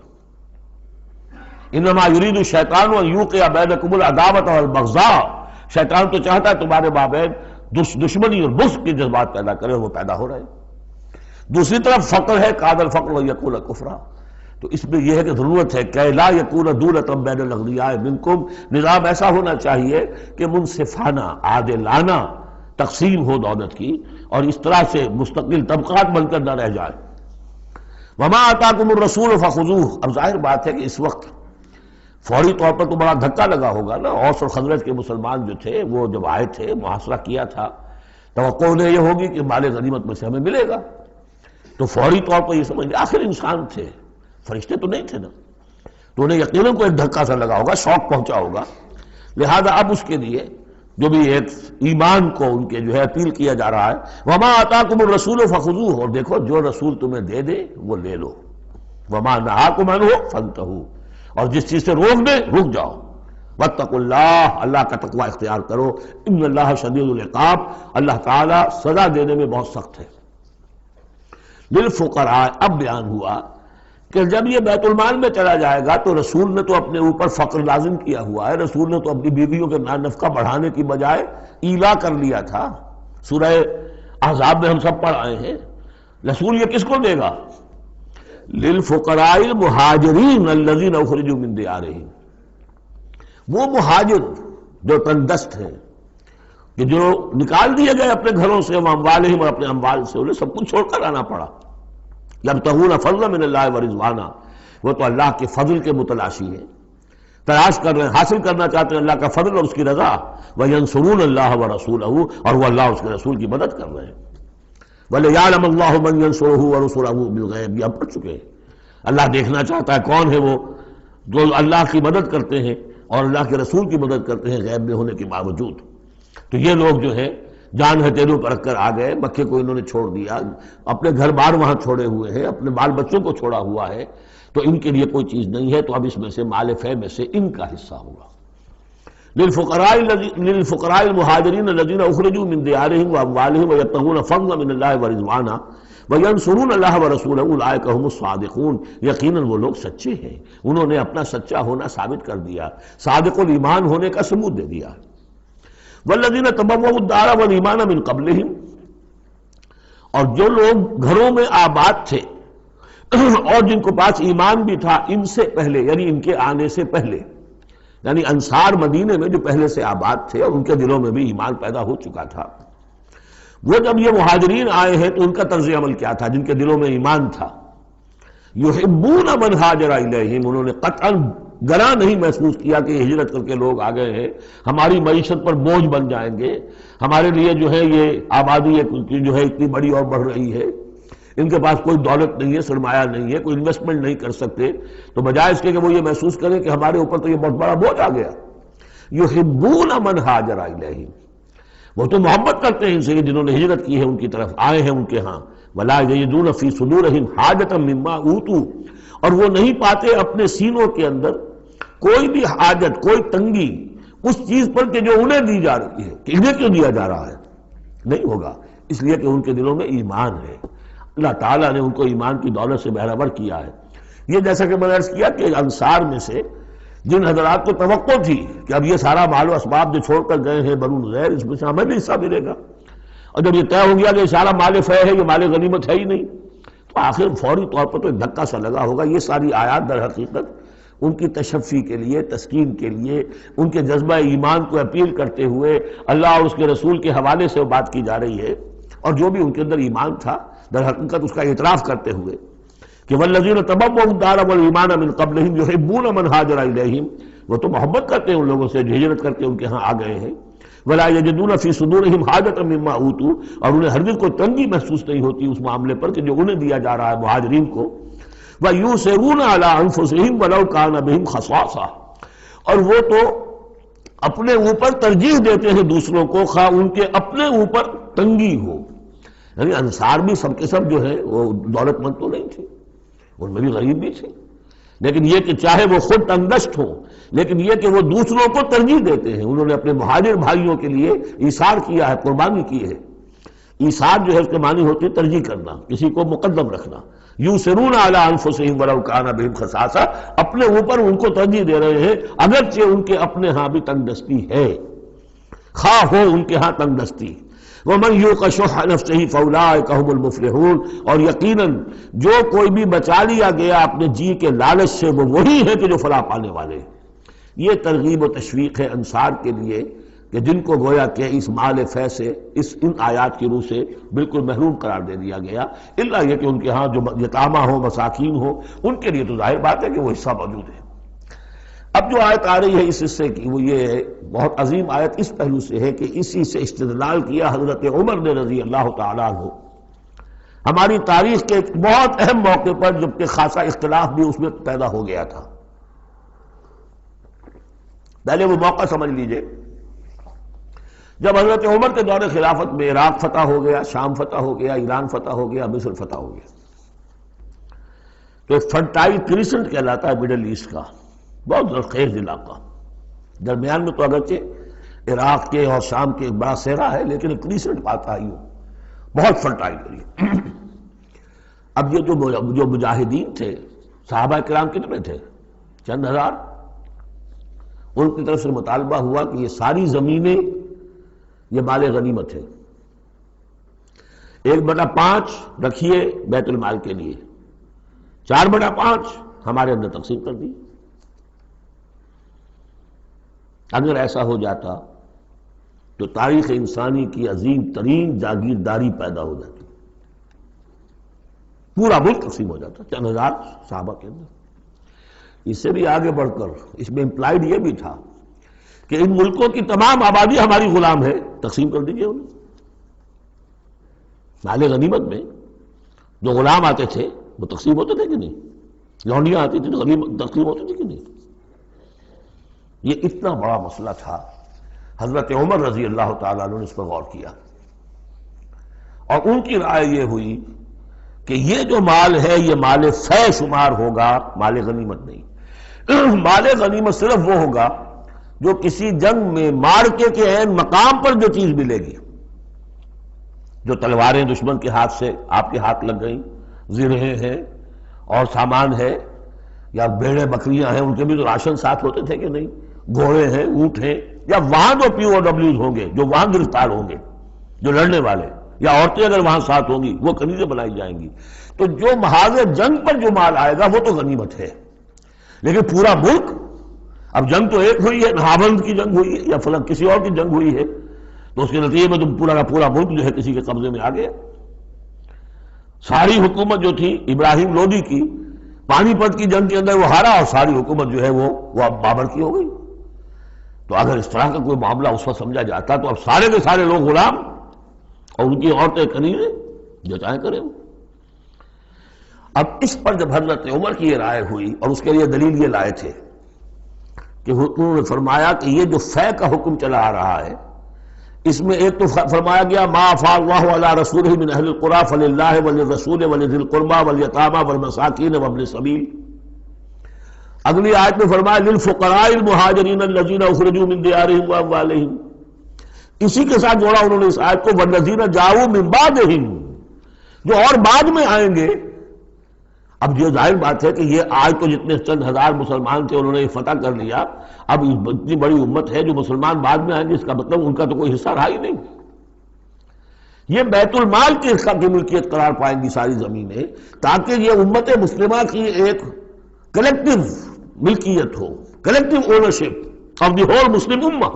Speaker 1: انما یرید الشیطان ان یوقع بینکم العداوۃ والبغضاء، شیطان تو چاہتا ہے تمہارے مابین دشمنی اور بغض کے جذبات پیدا کرے، اور وہ پیدا ہو رہے ہیں۔ دوسری طرف فقر ہے، کاد الفقر ویکون کفرا، تو اس میں یہ ہے کہ ضرورت ہے کہ لا یکون دولۃ بین الاغنیاء منکم، نظام ایسا ہونا چاہیے کہ منصفانہ عادلانہ تقسیم ہو دولت کی، اور اس طرح سے مستقل طبقات بن کر نہ رہ جائے۔ وما آتاکم الرسول فخذوہ، اب ظاہر بات ہے کہ اس وقت فوری طور پر تو بڑا دھکا لگا ہوگا نا، اوس اور خزرج کے مسلمان جو تھے وہ جب آئے تھے محاصرہ کیا تھا، توقع انہیں یہ ہوگی کہ مال غنیمت میں سے ہمیں ملے گا، تو فوری طور پر یہ سمجھ لیں آخر انسان تھے، فرشتے تو نہیں تھے نا، تو انہیں یقیناً کو ایک دھکا سا لگا ہوگا، شوق پہنچا ہوگا، لہذا اب اس کے لیے جو بھی ایک ایمان کو ان کے جو ہے اپیل کیا جا رہا ہے، وما آتاکم الرسول فخذوہ، اور دیکھو جو رسول تمہیں دے دے وہ لے لو، وما نہاکم عنہ فانتہوا، اور جس چیز سے روک دے رک جاؤ، واتقوا اللہ، اللہ کا تقوی اختیار کرو، ان اللہ شدید العقاب، اللہ تعالیٰ سزا دینے میں بہت سخت ہے۔ للفقراء، اب بیان ہوا کہ جب یہ بیت المال میں چلا جائے گا تو رسول نے تو اپنے اوپر فقر لازم کیا ہوا ہے، رسول نے تو اپنی بیویوں کے نفقہ بڑھانے کی بجائے ایلا کر لیا تھا، سورہ احزاب میں ہم سب پڑھ آئے ہیں۔ رسول یہ کس کو دے گا؟ للفقراء المہاجرین الذین اخرجوا من دیارہم، وہ مہاجر جو تندست ہیں، کہ جو نکال دیے گئے اپنے گھروں سے، اموالہم، اور اپنے اموال سے، انہیں سب کچھ چھوڑ کر آنا پڑا، یبتغون فضلا من اللہ ورضوانا، وہ تو اللہ کے فضل کے متلاشی ہیں، تلاش کر رہے ہیں، حاصل کرنا چاہتے ہیں اللہ کا فضل اور اس کی رضا، وینصرون اللہ ورسولہ، اور وہ اللہ اور اس کے رسول کی مدد کر رہے ہیں۔ وَلِيَعْلَمَ اللَّهُ مَنْ يَنْصُرُهُ وَرُسُلَهُ بِالْغَیب، یہ ہم پڑھ چکے ہیں، اللہ دیکھنا چاہتا ہے کون ہے وہ جو اللہ کی مدد کرتے ہیں اور اللہ کے رسول کی مدد کرتے ہیں غیب میں ہونے کے باوجود۔ تو یہ لوگ جو ہے جان ہتھیلیوں پر رکھ کر آ گئے، مکے کو انہوں نے چھوڑ دیا، اپنے گھر بار وہاں چھوڑے ہوئے ہیں، اپنے بال بچوں کو چھوڑا ہوا ہے، تو ان کے لیے کوئی چیز نہیں ہے، تو اب اس میں سے مال فے میں سے ان کا حصہ ہوگا۔ للفقراء المہاجرین الذین اخرجوا من دیارہم واموالہم ویبتغون فضلا من اللہ ورضوانا وینصرون اللہ ورسولہ اولئک هم الصادقون، یقیناً وہ لوگ سچے ہیں، انہوں نے اپنا سچا ہونا ثابت کر دیا، صادق الایمان ہونے کا ثبوت دے دیا۔ والذین تبوؤا الدار والایمان من قبلہم، اور جو لوگ گھروں میں آباد تھے اور جن کو پاس ایمان بھی تھا ان سے پہلے، یعنی ان کے آنے سے پہلے، یعنی انصار مدینے میں جو پہلے سے آباد تھے اور ان کے دلوں میں بھی ایمان پیدا ہو چکا تھا، وہ جب یہ مہاجرین آئے ہیں تو ان کا طرز عمل کیا تھا؟ جن کے دلوں میں ایمان تھا، یحبون من ہاجر الیہم، انہوں نے قطعاً گراں نہیں محسوس کیا کہ یہ ہجرت کر کے لوگ آ گئے ہیں، ہماری معیشت پر بوجھ بن جائیں گے، ہمارے لیے جو ہے یہ آبادی جو ہے اتنی بڑی اور بڑھ رہی ہے، ان کے پاس کوئی دولت نہیں ہے، سرمایہ نہیں ہے، کوئی انویسٹمنٹ نہیں کر سکتے، تو بجائے اس کے کہ وہ یہ محسوس کریں کہ ہمارے اوپر تو یہ بہت بڑا بوجھ آ گیا، یحبون من ہاجر الیہم، وہ تو محبت کرتے ہیں ان سے جنہوں نے ہجرت کی ہے، ان کی طرف آئے ہیں ان کے ہاں، ولا یجدون فی صدورہم حاجۃ مما اوتوا، اور وہ نہیں پاتے اپنے سینوں کے اندر کوئی بھی حاجت، کوئی تنگی اس چیز پر کہ جو انہیں دی جا رہی ہے، کہ انہیں کیوں دیا جا رہا ہے، نہیں ہوگا، اس لیے کہ ان کے دلوں میں ایمان ہے، اللہ تعالیٰ نے ان کو ایمان کی دولت سے بہرہور کیا ہے۔ یہ جیسا کہ میں نے عرض کیا کہ انصار میں سے جن حضرات کو توقع تھی کہ اب یہ سارا مال و اسباب جو چھوڑ کر گئے ہیں بنو نذیر، اس میں سے ہمیں بھی حصہ ملے گا، اور جب یہ طے ہو گیا کہ یہ سارا مال فے ہے، یہ مال غنیمت ہے ہی نہیں، تو آخر فوری طور پر تو ایک دھکا سا لگا ہوگا۔ یہ ساری آیات در حقیقت ان کی تشفی کے لیے، تسکین کے لیے، ان کے جذبہ ایمان کو اپیل کرتے ہوئے اللہ اور اس کے رسول کے حوالے سے بات کی جا رہی ہے، اور جو بھی ان کے اندر ایمان تھا در حقیقت اس کا اعتراف کرتے ہوئے کہ والذین تبوؤا الدار والایمان من قبلہم یحبون من ہاجر الیہم، وہ تو محبت کرتے ہیں ان لوگوں سے جو ہجرت کر کے ان کے ہاں آ گئے ہیں، ولا یجدون فی صدورہم حاجۃ مما اوتوا، اور انہیں ہرگز کوئی تنگی محسوس نہیں ہوتی اس معاملے پر کہ جو انہیں دیا جا رہا ہے مہاجرین کو۔ وَيُؤْثِرُونَ عَلَىٰ أَنفُسِهِمْ وَلَوْ كَانَ بِهِمْ خَصَاصَةٌ، اور وہ تو اپنے اوپر ترجیح دیتے ہیں دوسروں کو خواہ ان کے اپنے اوپر تنگی ہو۔ یعنی انصار بھی سب کے سب جو ہے وہ دولت مند تو نہیں تھے، ان میں بھی غریب بھی تھے، لیکن یہ کہ چاہے وہ خود تنگ دست ہوں، لیکن یہ کہ وہ دوسروں کو ترجیح دیتے ہیں۔ انہوں نے اپنے مہاجر بھائیوں کے لیے ایثار کیا ہے، قربانی کی ہے۔ ایثار جو ہے اس کے معنی ہوتی ہے ترجیح کرنا، کسی کو مقدم رکھنا۔ یؤثرون علی انفسہم ولو کان بہم خصاصہ، اپنے اوپر ان کو ترجیح دے رہے ہیں اگرچہ ان کے اپنے ہاں بھی تنگ دستی ہے، خواہ ہو ان کے ہاں تنگ دستی۔ وَمَنْ يُوقَ شُحَّ نَفْسِهِ فَأُولَٰئِكَ هُمُ الْمُفْلِحُونَ، اور یقیناً جو کوئی بھی بچا لیا گیا اپنے جی کے لالچ سے وہ وہی ہے کہ جو فلاح پانے والے۔ یہ ترغیب و تشویق ہے انصار کے لیے کہ جن کو گویا کہ اس مال فے سے ان آیات کی روح سے بالکل محروم قرار دے دیا گیا، الا یہ کہ ان کے ہاں جو یتامہ ہو، مساکین ہو، ان کے لیے تو ظاہر بات ہے کہ وہ حصہ موجود ہے۔ اب جو آیت آ رہی ہے اس حصے کی وہ یہ ہے، بہت عظیم آیت اس پہلو سے ہے کہ اسی سے استدلال کیا حضرت عمر نے رضی اللہ تعالیٰ عنہ ہماری تاریخ کے ایک بہت اہم موقع پر، جبکہ خاصا اختلاف بھی اس میں پیدا ہو گیا تھا۔ پہلے وہ موقع سمجھ لیجئے جب حضرت عمر کے دور خلافت میں عراق فتح ہو گیا، شام فتح ہو گیا، ایران فتح ہو گیا، مصر فتح ہو گیا، تو ایک فرٹائل کریسنٹ کہلاتا ہے مڈل ایسٹ کا، بہت زرخیز علاقہ، درمیان میں تو اگرچہ عراق کے اور شام کے ایک بڑا صحرا ہے لیکن ایک کریسنٹ پاتا ہے، یوں بہت فرٹائل ایریا۔ اب یہ جو مجاہدین تھے، صحابہ کرام کتنے تھے؟ چند ہزار۔ ان کی طرف سے مطالبہ ہوا کہ یہ ساری زمینیں یہ مال غنیمت ہے، 1/5 رکھیے بیت المال کے لیے، 4/5 ہمارے اندر تقسیم کر دی۔ اگر ایسا ہو جاتا تو تاریخ انسانی کی عظیم ترین جاگیرداری پیدا ہو جاتی، پورا ملک تقسیم ہو جاتا چند ہزار صحابہ کے اندر۔ اس سے بھی آگے بڑھ کر اس میں امپلائڈ یہ بھی تھا کہ ان ملکوں کی تمام آبادی ہماری غلام ہے، تقسیم کر دیجئے انہیں۔ مال غنیمت میں جو غلام آتے تھے وہ تقسیم ہوتے تھے کہ نہیں؟ لونڈیاں آتی تھی تو غنیمت تقسیم ہوتی تھی کہ نہیں؟ یہ اتنا بڑا مسئلہ تھا، حضرت عمر رضی اللہ تعالیٰ عنہ نے اس پر غور کیا، اور ان کی رائے یہ ہوئی کہ یہ جو مال ہے یہ مال فے شمار ہوگا، مال غنیمت نہیں۔ مال غنیمت صرف وہ ہوگا جو کسی جنگ میں مارکے کے عین مقام پر جو چیز ملے گی، جو تلواریں دشمن کے ہاتھ سے آپ کے ہاتھ لگ گئیں، زرہیں ہیں اور سامان ہے، یا بھیڑیں بکریاں ہیں، ان کے بھی تو راشن ساتھ ہوتے تھے کہ نہیں، گھوڑے ہیں، اونٹ ہیں، یا وہاں جو POWs ہوں گے، جو وہاں گرفتار ہوں گے، جو لڑنے والے، یا عورتیں اگر وہاں ساتھ ہوں گی، وہ کنیزیں بنائی جائیں گی۔ تو جو محاذ جنگ پر جو مال آئے گا وہ تو غنیمت ہے، لیکن پورا ملک، اب جنگ تو ایک ہوئی ہے، نہاوند کی جنگ ہوئی ہے یا فلاں کسی اور کی جنگ ہوئی ہے، تو اس کے نتیجے میں تو پورا کا پورا ملک جو ہے کسی کے قبضے میں آ گیا۔ ساری حکومت جو تھی ابراہیم لودھی کی، پانی پت کی جنگ کے اندر وہ ہارا، اور ساری حکومت جو ہے وہ اب بابر کی ہو گئی۔ تو اگر اس طرح کا کوئی معاملہ اس وقت سمجھا جاتا تو اب سارے کے سارے لوگ غلام اور ان کی عورتیں کنیزیں، جو چاہیں کریں۔ اب اس پر جب حضرت عمر کی یہ رائے ہوئی، اور اس کے لیے دلیل یہ لائے تھے کہ انہوں نے فرمایا کہ یہ جو فے کا حکم چلا آ رہا ہے، اس میں ایک تو فرمایا گیا ما افاء اللہ علی رسولہ من اہل القری فللہ وللرسول ولذی القربى والیتامى والمساکین وابن السبیل۔ اگلی آیت میں فرمایا للفقراء المہاجرین الذین اخرجوا من دیارہم واموالہم۔ اسی کے ساتھ جوڑا انہوں نے اس آیت کو والذین جاؤوا من بعدہم، جو اور بعد میں آئیں گے۔ اب یہ ظاہر بات ہے کہ یہ آج تو جتنے چند ہزار مسلمان تھے انہوں نے فتح کر لیا، اب اتنی بڑی امت ہے جو مسلمان بعد میں آئیں گے، اس کا مطلب ان کا تو کوئی حصہ رہا ہی نہیں۔ یہ بیت المال کے حصہ کی ملکیت قرار پائیں گی ساری زمینیں، تاکہ یہ امت مسلمہ کی ایک کلیکٹیو ملکیت ہو، collective ownership of the whole Muslim ummah,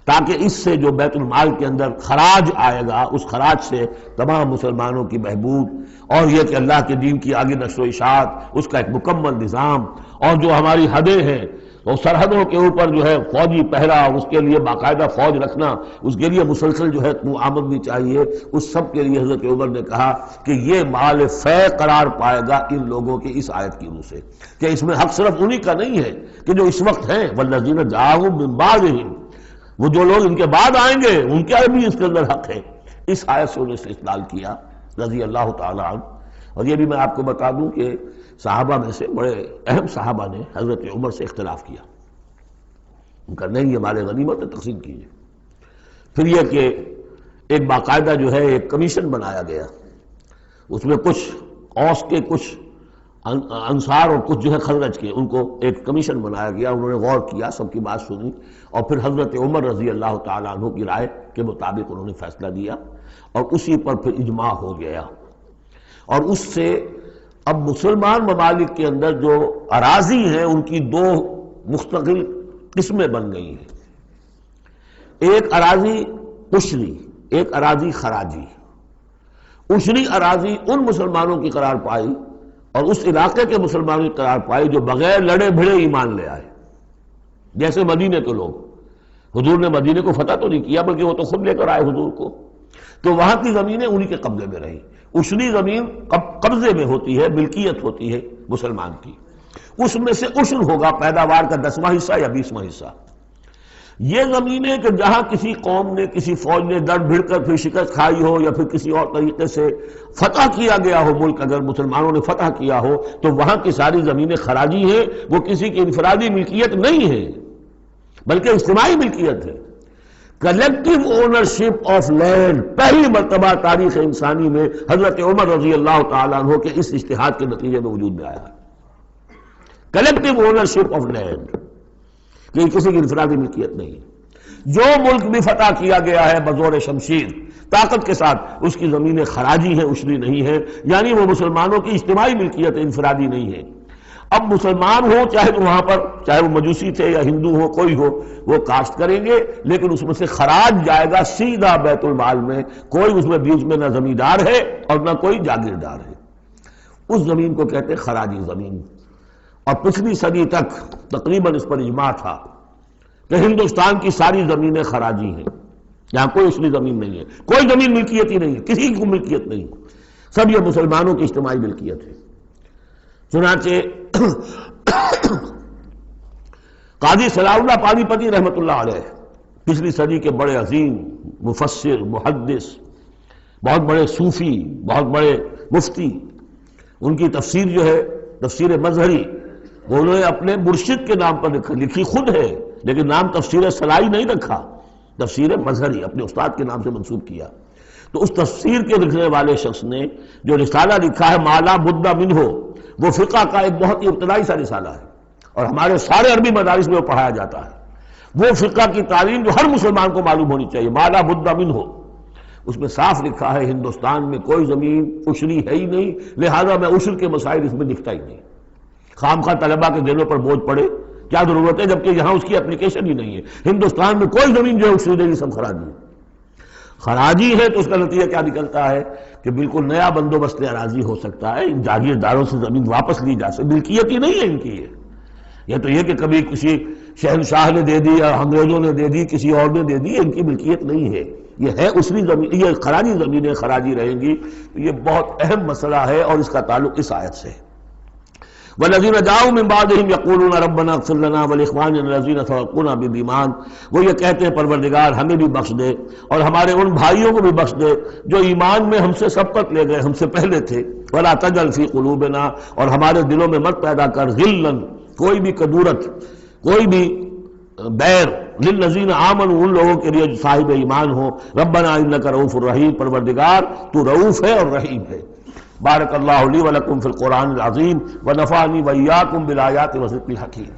Speaker 1: تاکہ اس سے جو بیت المال کے اندر خراج آئے گا اس خراج سے تمام مسلمانوں کی بہبود، اور یہ کہ اللہ کے دین کی آگے نشر و اشاعت، اس کا ایک مکمل نظام، اور جو ہماری حدیں ہیں اور سرحدوں کے اوپر جو ہے فوجی پہرا، اس کے لیے باقاعدہ فوج رکھنا، اس کے لیے مسلسل جو ہے آمدنی چاہیے، اس سب کے لیے حضرت عمر نے کہا کہ یہ مال فے قرار پائے گا ان لوگوں کی اس آیت کی روح سے، کہ اس میں حق صرف انہی کا نہیں ہے کہ جو اس وقت ہیں، والذین جاءوا من بعدہم، وہ جو لوگ ان کے بعد آئیں گے ان کا بھی اس کے اندر حق ہے۔ اس آیت سے انہیں استدلال کیا رضی اللہ تعالی عنہ۔ اور یہ بھی میں آپ کو بتا دوں کہ صحابہ میں سے بڑے اہم صحابہ نے حضرت عمر سے اختلاف کیا، ان کا نہیں یہ مال غنیمت تقسیم کیجیے۔ پھر یہ کہ ایک باقاعدہ جو ہے ایک کمیشن بنایا گیا، اس میں کچھ اوس کے، کچھ انصار اور کچھ جو ہے خزرج کے، ان کو ایک کمیشن بنایا گیا، انہوں نے غور کیا، سب کی بات سنی، اور پھر حضرت عمر رضی اللہ تعالیٰ عنہ کی رائے کے مطابق انہوں نے فیصلہ دیا، اور اسی پر پھر اجماع ہو گیا۔ اور اس سے اب مسلمان ممالک کے اندر جو اراضی ہیں ان کی دو مستقل قسمیں بن گئی ہیں، ایک اراضی عشری، ایک اراضی خراجی۔ عشری اراضی ان مسلمانوں کی قرار پائی اور اس علاقے کے مسلمانوں کی قرار پائی جو بغیر لڑے بھڑے ایمان لے آئے، جیسے مدینے کے لوگ۔ حضور نے مدینے کو فتح تو نہیں کیا بلکہ وہ تو خود لے کر آئے حضور کو، تو وہاں کی زمینیں انہی کے قبضے میں رہیں۔ عشری زمین قبضے میں ہوتی ہے، ملکیت ہوتی ہے مسلمان کی، اس میں سے عشر ہوگا پیداوار کا 10واں حصہ یا 20واں حصہ۔ یہ زمینیں کہ جہاں کسی قوم نے، کسی فوج نے لڑ بھڑ کر پھر شکست کھائی ہو یا پھر کسی اور طریقے سے فتح کیا گیا ہو ملک، اگر مسلمانوں نے فتح کیا ہو تو وہاں کی ساری زمینیں خراجی ہیں، وہ کسی کی انفرادی ملکیت نہیں ہے بلکہ اجتماعی ملکیت ہے۔ کلیکٹیو اونرشپ آف لینڈ پہلی مرتبہ تاریخ انسانی میں حضرت عمر رضی اللہ تعالیٰ عنہ کے اس اجتہاد کے نتیجے میں وجود میں آیا ہے۔ کلیکٹیو اونرشپ آف لینڈ، کہ کسی کی انفرادی ملکیت نہیں ہے۔ جو ملک بھی فتح کیا گیا ہے بزور شمشیر طاقت کے ساتھ، اس کی زمینیں خراجی ہیں، عشری نہیں ہے، یعنی وہ مسلمانوں کی اجتماعی ملکیت ہے، انفرادی نہیں ہے۔ اب مسلمان ہو چاہے تو وہاں پر، چاہے وہ مجوسی تھے یا ہندو ہو، کوئی ہو، وہ کاشت کریں گے، لیکن اس میں سے خراج جائے گا سیدھا بیت المال میں، کوئی اس میں بیچ میں نہ زمیندار ہے اور نہ کوئی جاگیردار ہے۔ اس زمین کو کہتے ہیں خراجی زمین۔ اور پچھلی صدی تک تقریباً اس پر اجماع تھا کہ ہندوستان کی ساری زمینیں خراجی ہیں، یہاں کوئی اصلی زمین نہیں ہے، کوئی زمین ملکیت ہی نہیں ہے، کسی کو ملکیت نہیں، سب یہ مسلمانوں کی اجتماعی ملکیت ہے۔ چنانچہ قاضی صلاح اللہ پانی پتی رحمۃ اللہ علیہ، پچھلی صدی کے بڑے عظیم مفسر، محدث، بہت بڑے صوفی، بہت بڑے مفتی، ان کی تفسیر جو ہے تفسیر مظہری، وہ انہوں نے اپنے مرشد کے نام پر لکھی خود ہے، لیکن نام تفسیر صلاحی نہیں رکھا، تفسیر مظہری اپنے استاد کے نام سے منسوب کیا۔ تو اس تفسیر کے لکھنے والے شخص نے جو رسالہ لکھا ہے مالا بدھ منہ، وہ فقہ کا ایک بہت ہی ابتدائی سا رسالہ ہے، اور ہمارے سارے عربی مدارس میں وہ پڑھایا جاتا ہے۔ وہ فقہ کی تعلیم جو ہر مسلمان کو معلوم ہونی چاہیے، مالا بدھ منہ، اس میں صاف لکھا ہے ہندوستان میں کوئی زمین عشری ہے ہی نہیں، لہذا میں عشر کے مسائل اس میں لکھتا ہی نہیں۔ خام خواہ طلبہ کے دلوں پر بوجھ پڑے، کیا ضرورت ہے، جبکہ یہاں اس کی اپلیکیشن ہی نہیں ہے۔ ہندوستان میں کوئی زمین جو ہے عشری نہیں، سب خراجی ہے۔ خراجی ہے تو اس کا نتیجہ کیا نکلتا ہے کہ بالکل نیا بندوبست اراضی ہو سکتا ہے، ان جاگیرداروں سے زمین واپس لی جا سکتی، ملکیت ہی نہیں ہے ان کی۔ یہ تو یہ کہ کبھی کسی شہنشاہ نے دے دی یا انگریزوں نے دے دی، کسی اور نے دے دی، ان کی ملکیت نہیں ہے، یہ ہے عشری زمین، یہ خراجی زمینیں خراجی رہیں گی۔ یہ بہت اہم مسئلہ ہے اور اس کا تعلق اس آیت سے ہے۔ والذین جاءوا من بعدهم یقولون ربنا اغفر لنا ولاخواننا الذین سبقونا بالایمان، وہ یہ کہتے ہیں پروردگار ہمیں بھی بخش دے اور ہمارے ان بھائیوں کو بھی بخش دے جو ایمان میں ہم سے سبقت لے گئے، ہم سے پہلے تھے۔ ولا تجعل فی قلوبنا، اور ہمارے دلوں میں مت پیدا کر غلا، کوئی بھی کدورت، کوئی بھی بیر، للذین آمنوا، ان لوگوں کے لیے جو صاحب ایمان ہو۔ ربنا انک رؤوف الرحیم، پروردگار تو رؤوف ہے اور رحیم ہے۔ بارک اللہ لی ولکم فی القرآن العظیم ونفعنی وإیاکم بالآیات والذکر الحکیم۔